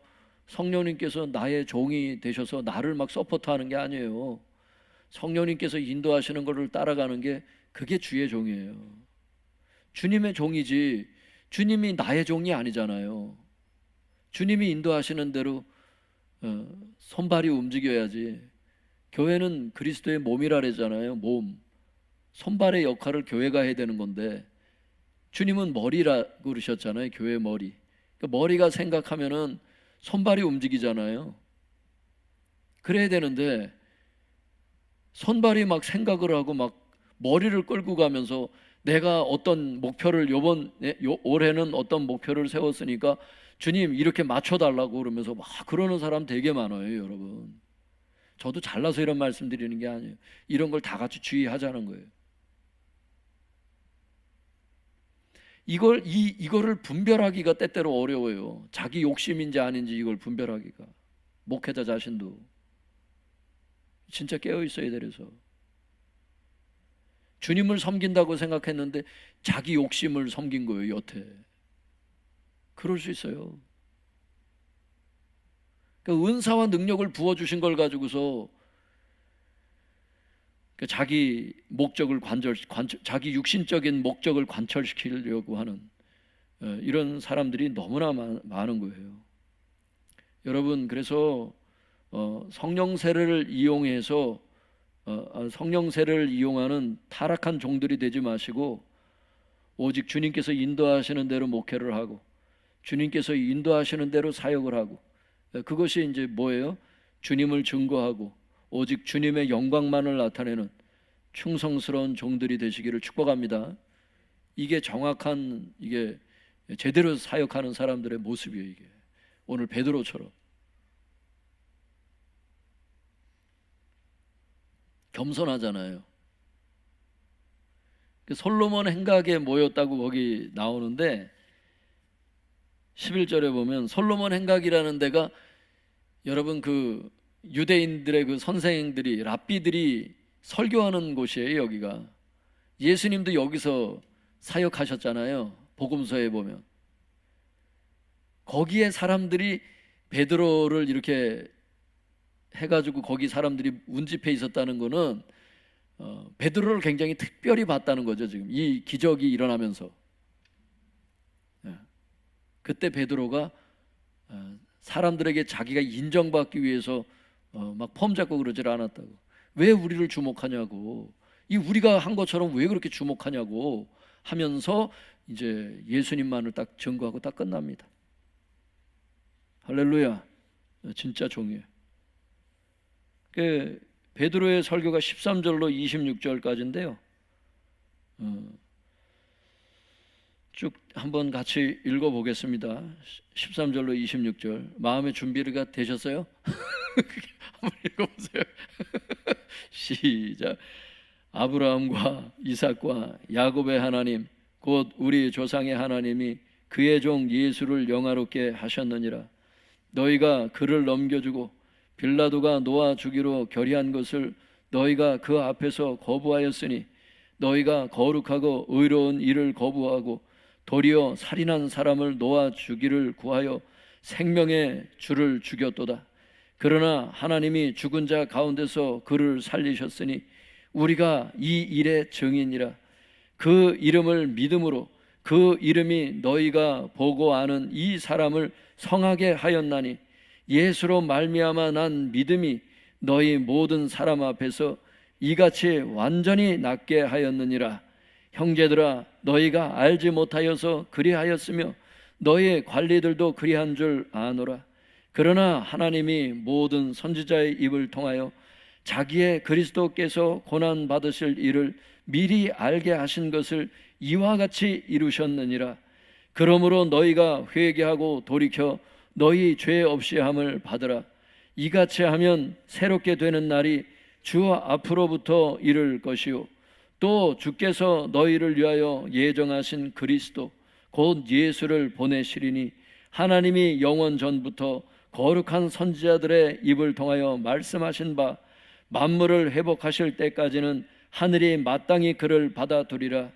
성령님께서 나의 종이 되셔서 나를 막 서포트하는 게 아니에요. 성령님께서 인도하시는 것을 따라가는 게, 그게 주의 종이에요. 주님의 종이지 주님이 나의 종이 아니잖아요. 주님이 인도하시는 대로 손발이 움직여야지. 교회는 그리스도의 몸이라 그러잖아요. 몸. 손발의 역할을 교회가 해야 되는 건데, 주님은 머리라고 그러셨잖아요. 교회 머리. 그러니까 머리가 생각하면은 손발이 움직이잖아요. 그래야 되는데 손발이 막 생각을 하고 막 머리를 끌고 가면서, 내가 어떤 목표를 올해는 어떤 목표를 세웠으니까 주님 이렇게 맞춰달라고 그러면서 막 그러는 사람 되게 많아요. 여러분, 저도 잘나서 이런 말씀 드리는 게 아니에요. 이런 걸 다 같이 주의하자는 거예요. 이거를 분별하기가 때때로 어려워요. 자기 욕심인지 아닌지 이걸 분별하기가. 목회자 자신도 진짜 깨어 있어야 돼서. 주님을 섬긴다고 생각했는데 자기 욕심을 섬긴 거예요, 여태. 그럴 수 있어요. 그러니까 은사와 능력을 부어주신 걸 가지고서 자기 목적을 자기 육신적인 목적을 관철시키려고 하는 이런 사람들이 너무나 많은 거예요. 여러분, 그래서 성령 세례를 이용해서 성령 세례를 이용하는 타락한 종들이 되지 마시고, 오직 주님께서 인도하시는 대로 목회를 하고 주님께서 인도하시는 대로 사역을 하고, 그것이 이제 뭐예요? 주님을 증거하고 오직 주님의 영광만을 나타내는 충성스러운 종들이 되시기를 축복합니다. 이게 정확한, 이게 제대로 사역하는 사람들의 모습이에요. 이게 오늘 베드로처럼 겸손하잖아요. 솔로몬 행각에 모였다고 거기 나오는데 11절에 보면 솔로몬 행각이라는 데가, 여러분 그 유대인들의 그 선생들이, 랍비들이 설교하는 곳이에요. 여기가. 예수님도 여기서 사역하셨잖아요. 복음서에 보면 거기에 사람들이 베드로를 이렇게 해가지고 거기 사람들이 운집해 있었다는 거는 베드로를 굉장히 특별히 봤다는 거죠. 지금 이 기적이 일어나면서 그때 베드로가 사람들에게 자기가 인정받기 위해서 막 폼 잡고 그러질 않았다고. 왜 우리를 주목하냐고, 이 우리가 한 것처럼 왜 그렇게 주목하냐고 하면서 이제 예수님만을 딱 증거하고 딱 끝납니다. 할렐루야. 진짜 종이에요. 베드로의 설교가 13절로 26절까지인데요. 쭉 한번 같이 읽어보겠습니다. 13절로 26절. 마음의 준비가 되셨어요? 한번 읽어보세요. 시작. 아브라함과 이삭과 야곱의 하나님 곧 우리 조상의 하나님이 그의 종 예수를 영화롭게 하셨느니라. 너희가 그를 넘겨주고 빌라도가 놓아 주기로 결의한 것을 너희가 그 앞에서 거부하였으니 너희가 거룩하고 의로운 일을 거부하고 도리어 살인한 사람을 놓아 주기를 구하여 생명의 주를 죽였도다. 그러나 하나님이 죽은 자 가운데서 그를 살리셨으니 우리가 이 일의 증인이라. 그 이름을 믿음으로 그 이름이 너희가 보고 아는 이 사람을 성하게 하였나니 예수로 말미암아 난 믿음이 너희 모든 사람 앞에서 이같이 완전히 낫게 하였느니라. 형제들아, 너희가 알지 못하여서 그리하였으며 너희의 관리들도 그리한 줄 아노라. 그러나 하나님이 모든 선지자의 입을 통하여 자기의 그리스도께서 고난 받으실 일을 미리 알게 하신 것을 이와 같이 이루셨느니라. 그러므로 너희가 회개하고 돌이켜 너희 죄 없이 함을 받으라. 이같이 하면 새롭게 되는 날이 주 앞으로부터 이를 것이요 또 주께서 너희를 위하여 예정하신 그리스도 곧 예수를 보내시리니 하나님이 영원 전부터 거룩한 선지자들의 입을 통하여 말씀하신 바 만물을 회복하실 때까지는 하늘이 마땅히 그를 받아두리라.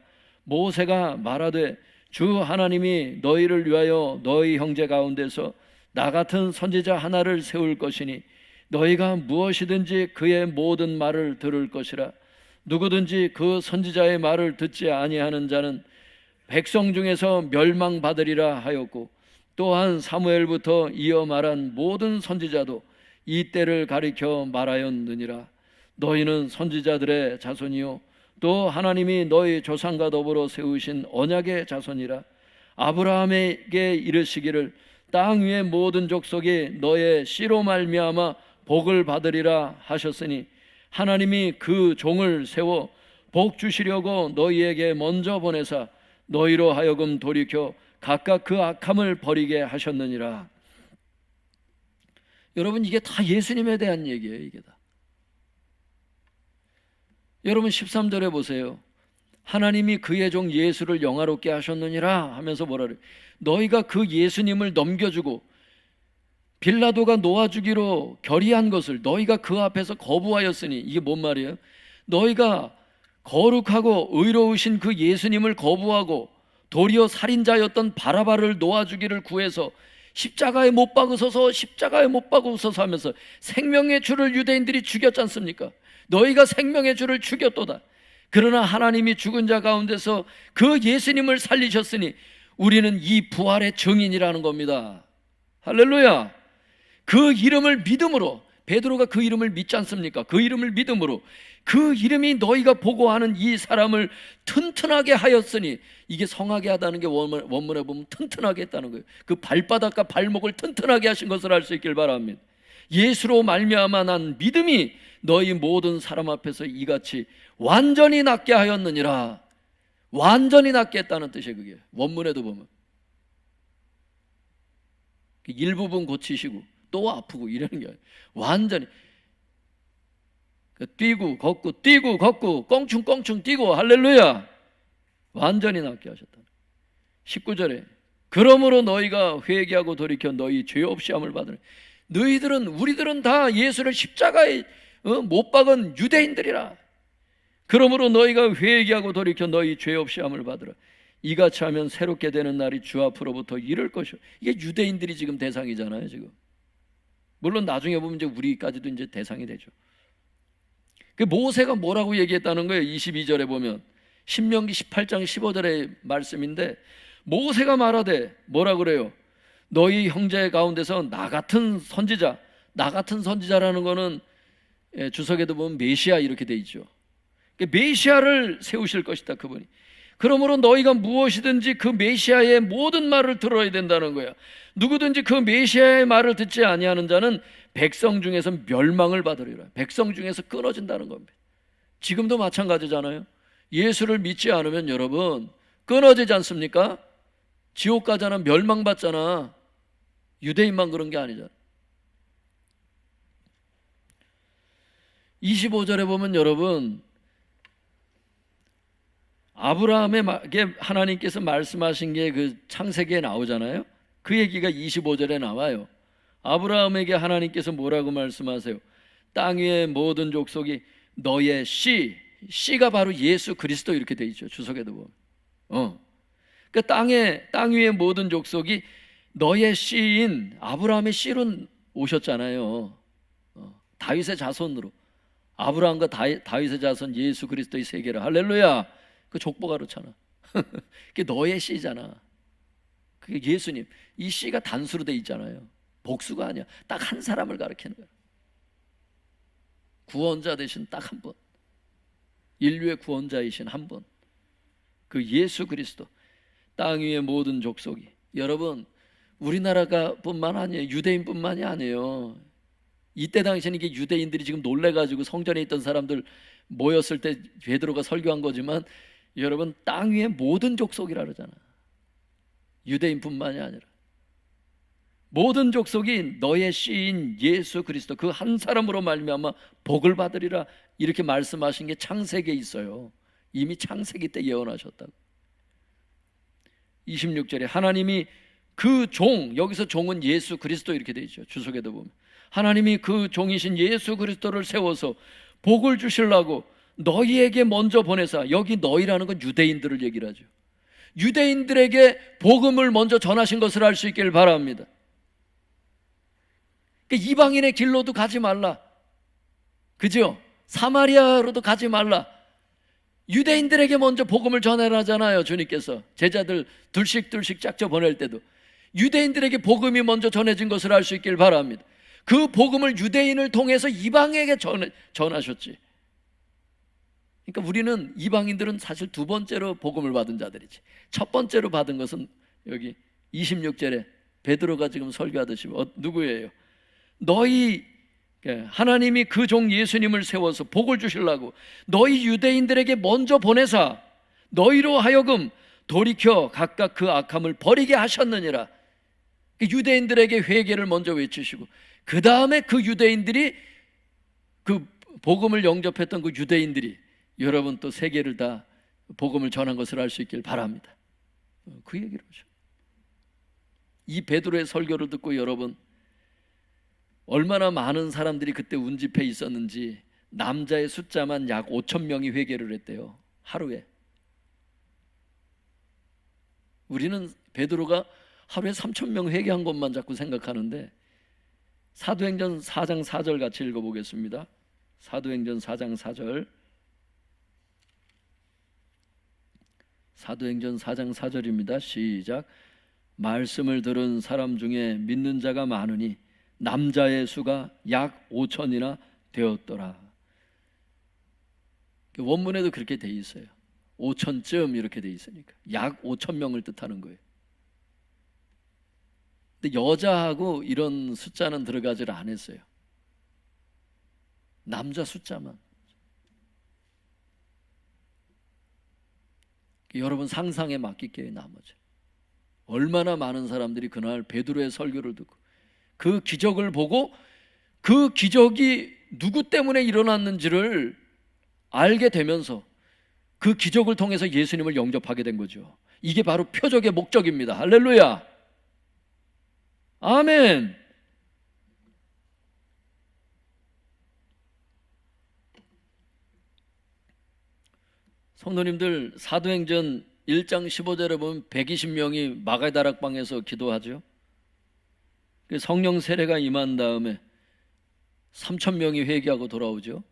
모세가 말하되 주 하나님이 너희를 위하여 너희 형제 가운데서 나 같은 선지자 하나를 세울 것이니 너희가 무엇이든지 그의 모든 말을 들을 것이라. 누구든지 그 선지자의 말을 듣지 아니하는 자는 백성 중에서 멸망받으리라 하였고 또한 사무엘부터 이어 말한 모든 선지자도 이 때를 가리켜 말하였느니라. 너희는 선지자들의 자손이요 또 하나님이 너희 조상과 더불어 세우신 언약의 자손이라. 아브라함에게 이르시기를 땅 위의 모든 족속이 너의 씨로 말미암아 복을 받으리라 하셨으니 하나님이 그 종을 세워 복 주시려고 너희에게 먼저 보내사 너희로 하여금 돌이켜 각각 그 악함을 버리게 하셨느니라. 여러분, 이게 다 예수님에 대한 얘기예요. 이게 다. 여러분 13절에 보세요. 하나님이 그의 종 예수를 영화롭게 하셨느니라 하면서 뭐라 그래요? 너희가 그 예수님을 넘겨주고 빌라도가 놓아주기로 결의한 것을 너희가 그 앞에서 거부하였으니, 이게 뭔 말이에요? 너희가 거룩하고 의로우신 그 예수님을 거부하고 도리어 살인자였던 바라바를 놓아주기를 구해서 십자가에 못 박으소서 십자가에 못 박으소서 하면서 생명의 주를 유대인들이 죽였지 않습니까? 너희가 생명의 주를 죽였도다. 그러나 하나님이 죽은 자 가운데서 그 예수님을 살리셨으니 우리는 이 부활의 증인이라는 겁니다. 할렐루야. 그 이름을 믿음으로, 베드로가 그 이름을 믿지 않습니까? 그 이름을 믿음으로 그 이름이 너희가 보고 하는 이 사람을 튼튼하게 하였으니, 이게 성하게 하다는 게 원문에 보면 튼튼하게 했다는 거예요. 그 발바닥과 발목을 튼튼하게 하신 것을 알 수 있길 바랍니다. 예수로 말미암아 난 믿음이 너희 모든 사람 앞에서 이같이 완전히 낫게 하였느니라. 완전히 낫게 했다는 뜻이에요. 그게 원문에도 보면 일부분 고치시고 또 아프고 이러는 게 아니에요. 완전히 뛰고 걷고 뛰고 걷고 껑충껑충 뛰고 할렐루야, 완전히 낫게 하셨다. 19절에 그러므로 너희가 회개하고 돌이켜 너희 죄 없이 함을 받으라. 너희들은, 우리들은 다 예수를 십자가에 못 박은 유대인들이라. 그러므로 너희가 회개하고 돌이켜 너희 죄 없이 함을 받으라. 이같이 하면 새롭게 되는 날이 주 앞으로부터 이를 것이요. 이게 유대인들이 지금 대상이잖아요. 지금 물론 나중에 보면 이제 우리까지도 이제 대상이 되죠. 그 모세가 뭐라고 얘기했다는 거예요? 22절에 보면 신명기 18장 15절의 말씀인데 모세가 말하되 뭐라 그래요? 너희 형제 가운데서 나 같은 선지자, 나 같은 선지자라는 거는 주석에도 보면 메시아 이렇게 돼 있죠. 메시아를 세우실 것이다, 그분이. 그러므로 너희가 무엇이든지 그 메시아의 모든 말을 들어야 된다는 거야. 누구든지 그 메시아의 말을 듣지 아니하는 자는 백성 중에서 멸망을 받으리라. 백성 중에서 끊어진다는 겁니다. 지금도 마찬가지잖아요. 예수를 믿지 않으면 여러분 끊어지지 않습니까? 지옥 가잖아, 멸망받잖아. 유대인만 그런 게 아니잖아. 25절에 보면 여러분, 아브라함에게 하나님께서 말씀하신 게 그 창세기에 나오잖아요. 그 얘기가 25절에 나와요. 아브라함에게 하나님께서 뭐라고 말씀하세요? 땅 위의 모든 족속이 너의 씨가 바로 예수 그리스도 이렇게 돼 있죠. 주석에도 보면. 그러니까 땅 위의 모든 족속이 너의 씨인 아브라함의 씨로 오셨잖아요. 다윗의 자손으로. 아브라함과 다윗의 자손 예수 그리스도의 세계를. 할렐루야. 그 족보가 그렇잖아. 그게 너의 씨잖아. 그게 예수님. 이 씨가 단수로 돼 있잖아요. 복수가 아니야. 딱 한 사람을 가리키는 거야. 구원자 되신 딱 한 분. 인류의 구원자이신 한 분. 그 예수 그리스도. 땅 위의 모든 족속이. 여러분, 우리나라가 뿐만 아니에요. 유대인뿐만이 아니에요. 이때 당시에는 이게 유대인들이 지금 놀래가지고 성전에 있던 사람들 모였을 때 베드로가 설교한 거지만, 여러분 땅 위의 모든 족속이라 그러잖아. 유대인뿐만이 아니라 모든 족속이 너의 씨인 예수 그리스도 그 한 사람으로 말미암아 복을 받으리라 이렇게 말씀하신 게 창세기에 있어요. 이미 창세기 때 예언하셨다고. 26절에 하나님이 그 종, 여기서 종은 예수 그리스도 이렇게 돼 있죠. 주석에도 보면 하나님이 그 종이신 예수 그리스도를 세워서 복을 주시려고 너희에게 먼저 보내사. 여기 너희라는 건 유대인들을 얘기를 하죠. 유대인들에게 복음을 먼저 전하신 것을 알 수 있기를 바랍니다. 그러니까 이방인의 길로도 가지 말라. 그죠? 사마리아로도 가지 말라. 유대인들에게 먼저 복음을 전하라잖아요. 주님께서 제자들 둘씩 짝져 보낼 때도 유대인들에게 복음이 먼저 전해진 것을 알 수 있기를 바랍니다. 그 복음을 유대인을 통해서 이방에게 전하셨지. 그러니까 우리는, 이방인들은 사실 두 번째로 복음을 받은 자들이지. 첫 번째로 받은 것은 여기 26절에 베드로가 지금 설교하듯이 누구예요? 너희, 하나님이 그 종 예수님을 세워서 복을 주시려고 너희 유대인들에게 먼저 보내사 너희로 하여금 돌이켜 각각 그 악함을 버리게 하셨느니라. 유대인들에게 회개를 먼저 외치시고 그 다음에 그 유대인들이, 그 복음을 영접했던 그 유대인들이 여러분 또 세계를 다 복음을 전한 것을 알 수 있길 바랍니다. 그 얘기를 하죠. 이 베드로의 설교를 듣고 여러분 얼마나 많은 사람들이 그때 운집해 있었는지, 남자의 숫자만 약 5천 명이 회개를 했대요. 하루에. 우리는 베드로가 하루에 3천 명 회개한 것만 자꾸 생각하는데, 사도행전 4장 4절 같이 읽어보겠습니다. 사도행전 4장 4절. 사도행전 4장 4절입니다. 시작. 말씀을 들은 사람 중에 믿는 자가 많으니 남자의 수가 약 5천이나 되었더라. 원문에도 그렇게 돼 있어요. 5천쯤 이렇게 돼 있으니까 약 5천 명을 뜻하는 거예요. 근데 여자하고 이런 숫자는 들어가지를 않았어요. 남자 숫자만. 여러분 상상에 맡길게요. 나머지 얼마나 많은 사람들이 그날 베드로의 설교를 듣고 그 기적을 보고 그 기적이 누구 때문에 일어났는지를 알게 되면서 그 기적을 통해서 예수님을 영접하게 된 거죠. 이게 바로 표적의 목적입니다. 할렐루야. 아멘. 성도님들, 사도행전 1장 15절에 보면 120명이 마가다락방에서 기도하죠. 성령 세례가 임한 다음에 3천 명이 회개하고 돌아오죠.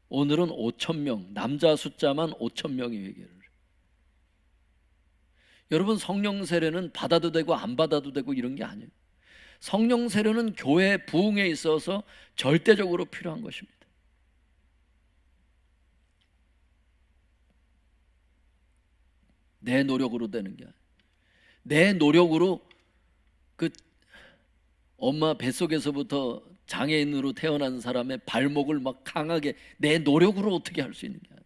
오늘은 5천 명, 남자 숫자만 5천 명이 회개를. 여러분, 성령 세례는 받아도 되고 안 받아도 되고 이런 게 아니에요. 성령 세례는 교회 부흥에 있어서 절대적으로 필요한 것입니다. 내 노력으로 되는 게 아니에요. 내 노력으로 그 엄마 뱃속에서부터 장애인으로 태어난 사람의 발목을 막 강하게 내 노력으로 어떻게 할 수 있는 게 아니에요.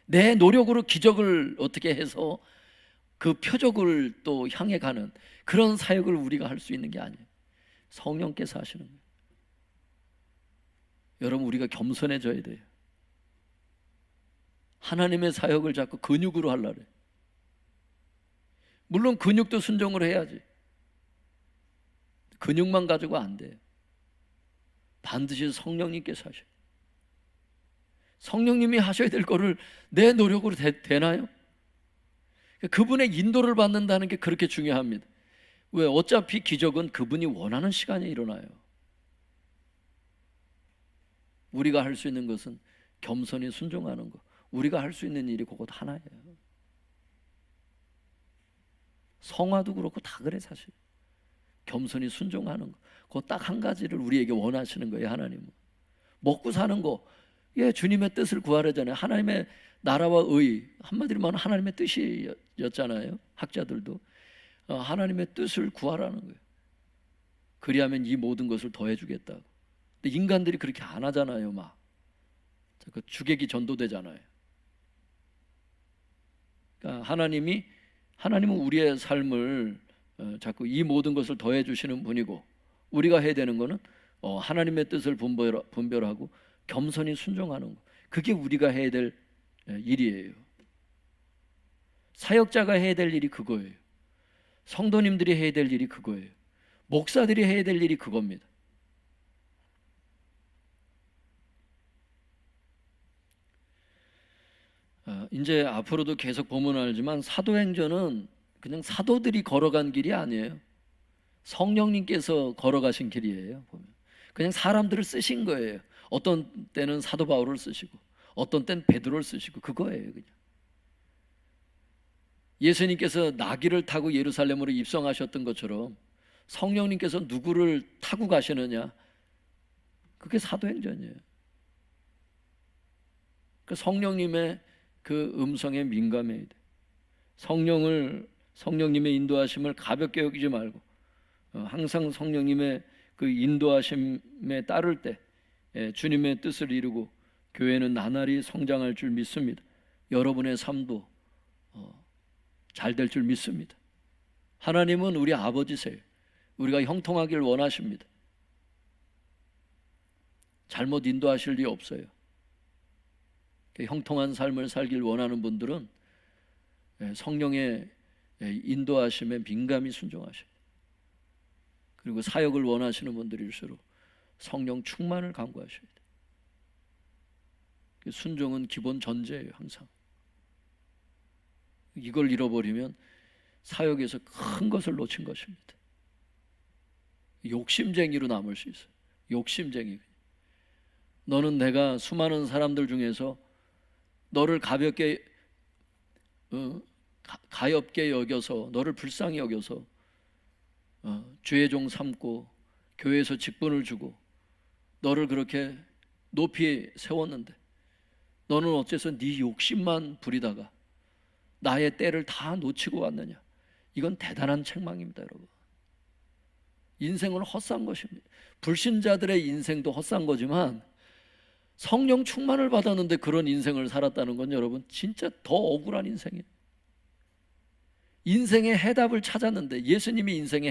내 노력으로 기적을 어떻게 해서 그 표적을 또 향해 가는 그런 사역을 우리가 할 수 있는 게 아니에요. 성령께서 하시는 거예요. 여러분, 우리가 겸손해져야 돼요. 하나님의 사역을 자꾸 근육으로 하려고 해요. 물론 근육도 순종을 해야지. 근육만 가지고 안 돼요. 반드시 성령님께서 하셔요. 성령님이 하셔야 될 거를 내 노력으로 되나요? 그분의 인도를 받는다는 게 그렇게 중요합니다. 왜? 어차피 기적은 그분이 원하는 시간에 일어나요. 우리가 할 수 있는 것은 겸손히 순종하는 것. 우리가 할 수 있는 일이 그것 하나예요. 성화도 그렇고 다 그래 사실. 겸손히 순종하는 거. 그거 딱 한 가지를 우리에게 원하시는 거예요, 하나님은. 먹고 사는 거. 예, 주님의 뜻을 구하려잖아요. 하나님의 나라와 의, 한마디로 말하면 하나님의 뜻이었잖아요. 학자들도 하나님의 뜻을 구하라는 거예요. 그리하면 이 모든 것을 더해주겠다고. 근데 인간들이 그렇게 안 하잖아요. 막 그 주객이 전도되잖아요. 그러니까 하나님은 우리의 삶을 자꾸 이 모든 것을 더해주시는 분이고, 우리가 해야 되는 거는 하나님의 뜻을 분별하고 겸손히 순종하는 거. 그게 우리가 해야 될 일이에요. 사역자가 해야 될 일이 그거예요. 성도님들이 해야 될 일이 그거예요. 목사들이 해야 될 일이 그겁니다. 이제 앞으로도 계속 보면 알지만 사도행전은 그냥 사도들이 걸어간 길이 아니에요. 성령님께서 걸어가신 길이에요. 보면 그냥 사람들을 쓰신 거예요. 어떤 때는 사도 바울을 쓰시고 어떤 때는 베드로를 쓰시고 그거예요. 그냥 예수님께서 나귀를 타고 예루살렘으로 입성하셨던 것처럼 성령님께서 누구를 타고 가시느냐, 그게 사도행전이에요. 그 성령님의 그 음성에 민감해야 돼. 성령님의 인도하심을 가볍게 여기지 말고 항상 성령님의 그 인도하심에 따를 때 주님의 뜻을 이루고 교회는 나날이 성장할 줄 믿습니다. 여러분의 삶도 잘 될 줄 믿습니다. 하나님은 우리 아버지세요. 우리가 형통하길 원하십니다. 잘못 인도하실 리 없어요. 형통한 삶을 살길 원하는 분들은 성령의 인도하심에 민감히 순종하셔요. 그리고 사역을 원하시는 분들일수록 성령 충만을 간구하셔야 돼요. 순종은 기본 전제예요. 항상 이걸 잃어버리면 사역에서 큰 것을 놓친 것입니다. 욕심쟁이로 남을 수 있어요. 욕심쟁이. 너는 내가 수많은 사람들 중에서 너를 가볍게 가엽게 여겨서, 너를 불쌍히 여겨서 주의 종 삼고 교회에서 직분을 주고 너를 그렇게 높이 세웠는데 너는 어째서 네 욕심만 부리다가 나의 때를 다 놓치고 왔느냐. 이건 대단한 책망입니다, 여러분. 인생은 헛산 것입니다. 불신자들의 인생도 헛산 거지만 성령 충만을 받았는데 그런 인생을 살았다는 건 여러분 진짜 더 억울한 인생이에요. 인생의 해답을 찾았는데, 예수님이 인생의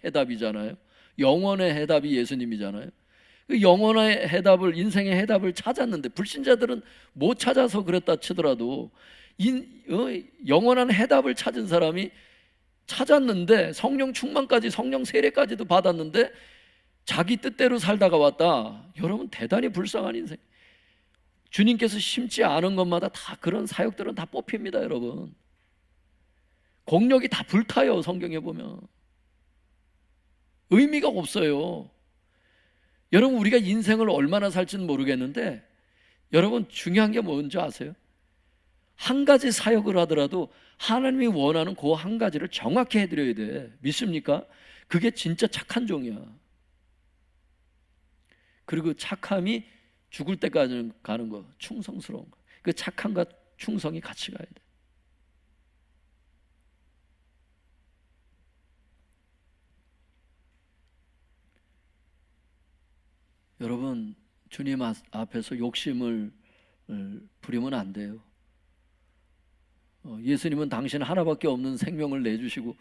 해답이잖아요. 영원의 해답이 예수님이잖아요. 그 영원의 해답을, 인생의 해답을 찾았는데, 불신자들은 못 찾아서 그랬다 치더라도 영원한 해답을 찾은 사람이 찾았는데, 성령 충만까지, 성령 세례까지도 받았는데 자기 뜻대로 살다가 왔다. 여러분 대단히 불쌍한 인생. 주님께서 심지 않은 것마다 다 그런 사역들은 다 뽑힙니다, 여러분. 공력이 다 불타요. 성경에 보면 의미가 없어요. 여러분, 우리가 인생을 얼마나 살지는 모르겠는데 여러분 중요한 게 뭔지 아세요? 한 가지 사역을 하더라도 하나님이 원하는 그 한 가지를 정확히 해드려야 돼. 믿습니까? 그게 진짜 착한 종이야. 그리고 착함이 죽을 때까지 가는 거, 충성스러운 거. 그 착함과 충성이 같이 가야 돼. 여러분, 주님 앞에서 욕심을 부리면 안 돼요. 예수님은 당신 하나밖에 없는 생명을 내주시고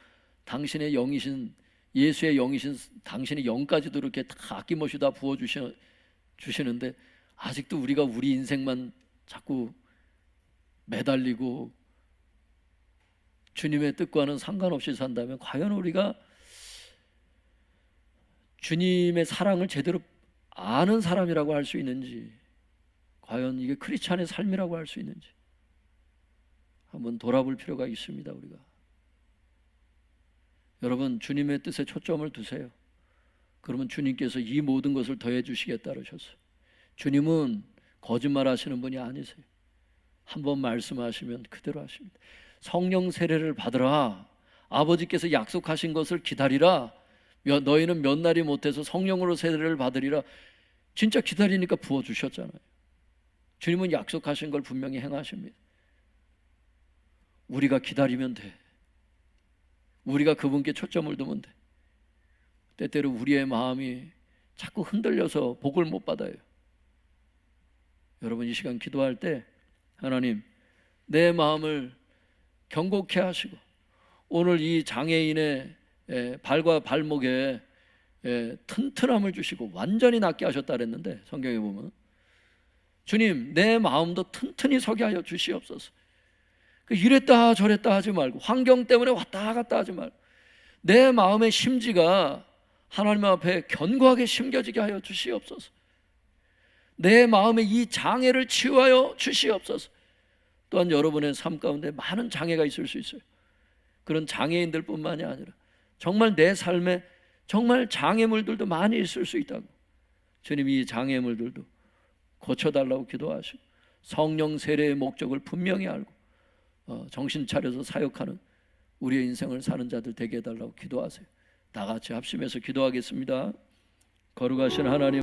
당신의 영이신, 예수의 영이신 당신의 영까지도 이렇게 다 아낌없이 다 부어주시는데 아직도 우리가 우리 인생만 자꾸 매달리고 주님의 뜻과는 상관없이 산다면 과연 우리가 주님의 사랑을 제대로 아는 사람이라고 할 수 있는지, 과연 이게 크리스찬의 삶이라고 할 수 있는지 한번 돌아볼 필요가 있습니다. 우리가. 여러분, 주님의 뜻에 초점을 두세요. 그러면 주님께서 이 모든 것을 더해 주시겠다 그러셨어요. 주님은 거짓말 하시는 분이 아니세요. 한번 말씀하시면 그대로 하십니다. 성령 세례를 받으라. 아버지께서 약속하신 것을 기다리라. 너희는 몇 날이 못해서 성령으로 세례를 받으리라. 진짜 기다리니까 부어주셨잖아요. 주님은 약속하신 걸 분명히 행하십니다. 우리가 기다리면 돼. 우리가 그분께 초점을 두면 돼. 때때로 우리의 마음이 자꾸 흔들려서 복을 못 받아요. 여러분, 이 시간 기도할 때 하나님, 내 마음을 경고케 하시고 오늘 이 장애인의 발과 발목에 튼튼함을 주시고 완전히 낫게 하셨다 그랬는데, 성경에 보면 주님, 내 마음도 튼튼히 서게 하여 주시옵소서. 이랬다 저랬다 하지 말고, 환경 때문에 왔다 갔다 하지 말고, 내 마음의 심지가 하나님 앞에 견고하게 심겨지게 하여 주시옵소서. 내 마음의 이 장애를 치유하여 주시옵소서. 또한 여러분의 삶 가운데 많은 장애가 있을 수 있어요. 그런 장애인들 뿐만이 아니라 정말 내 삶에 정말 장애물들도 많이 있을 수 있다고. 주님, 이 장애물들도 고쳐달라고 기도하시고 성령 세례의 목적을 분명히 알고 정신 차려서 사역하는 우리의 인생을 사는 자들 되게 해달라고 기도하세요. 다 같이 합심해서 기도하겠습니다. 거룩하신 하나님,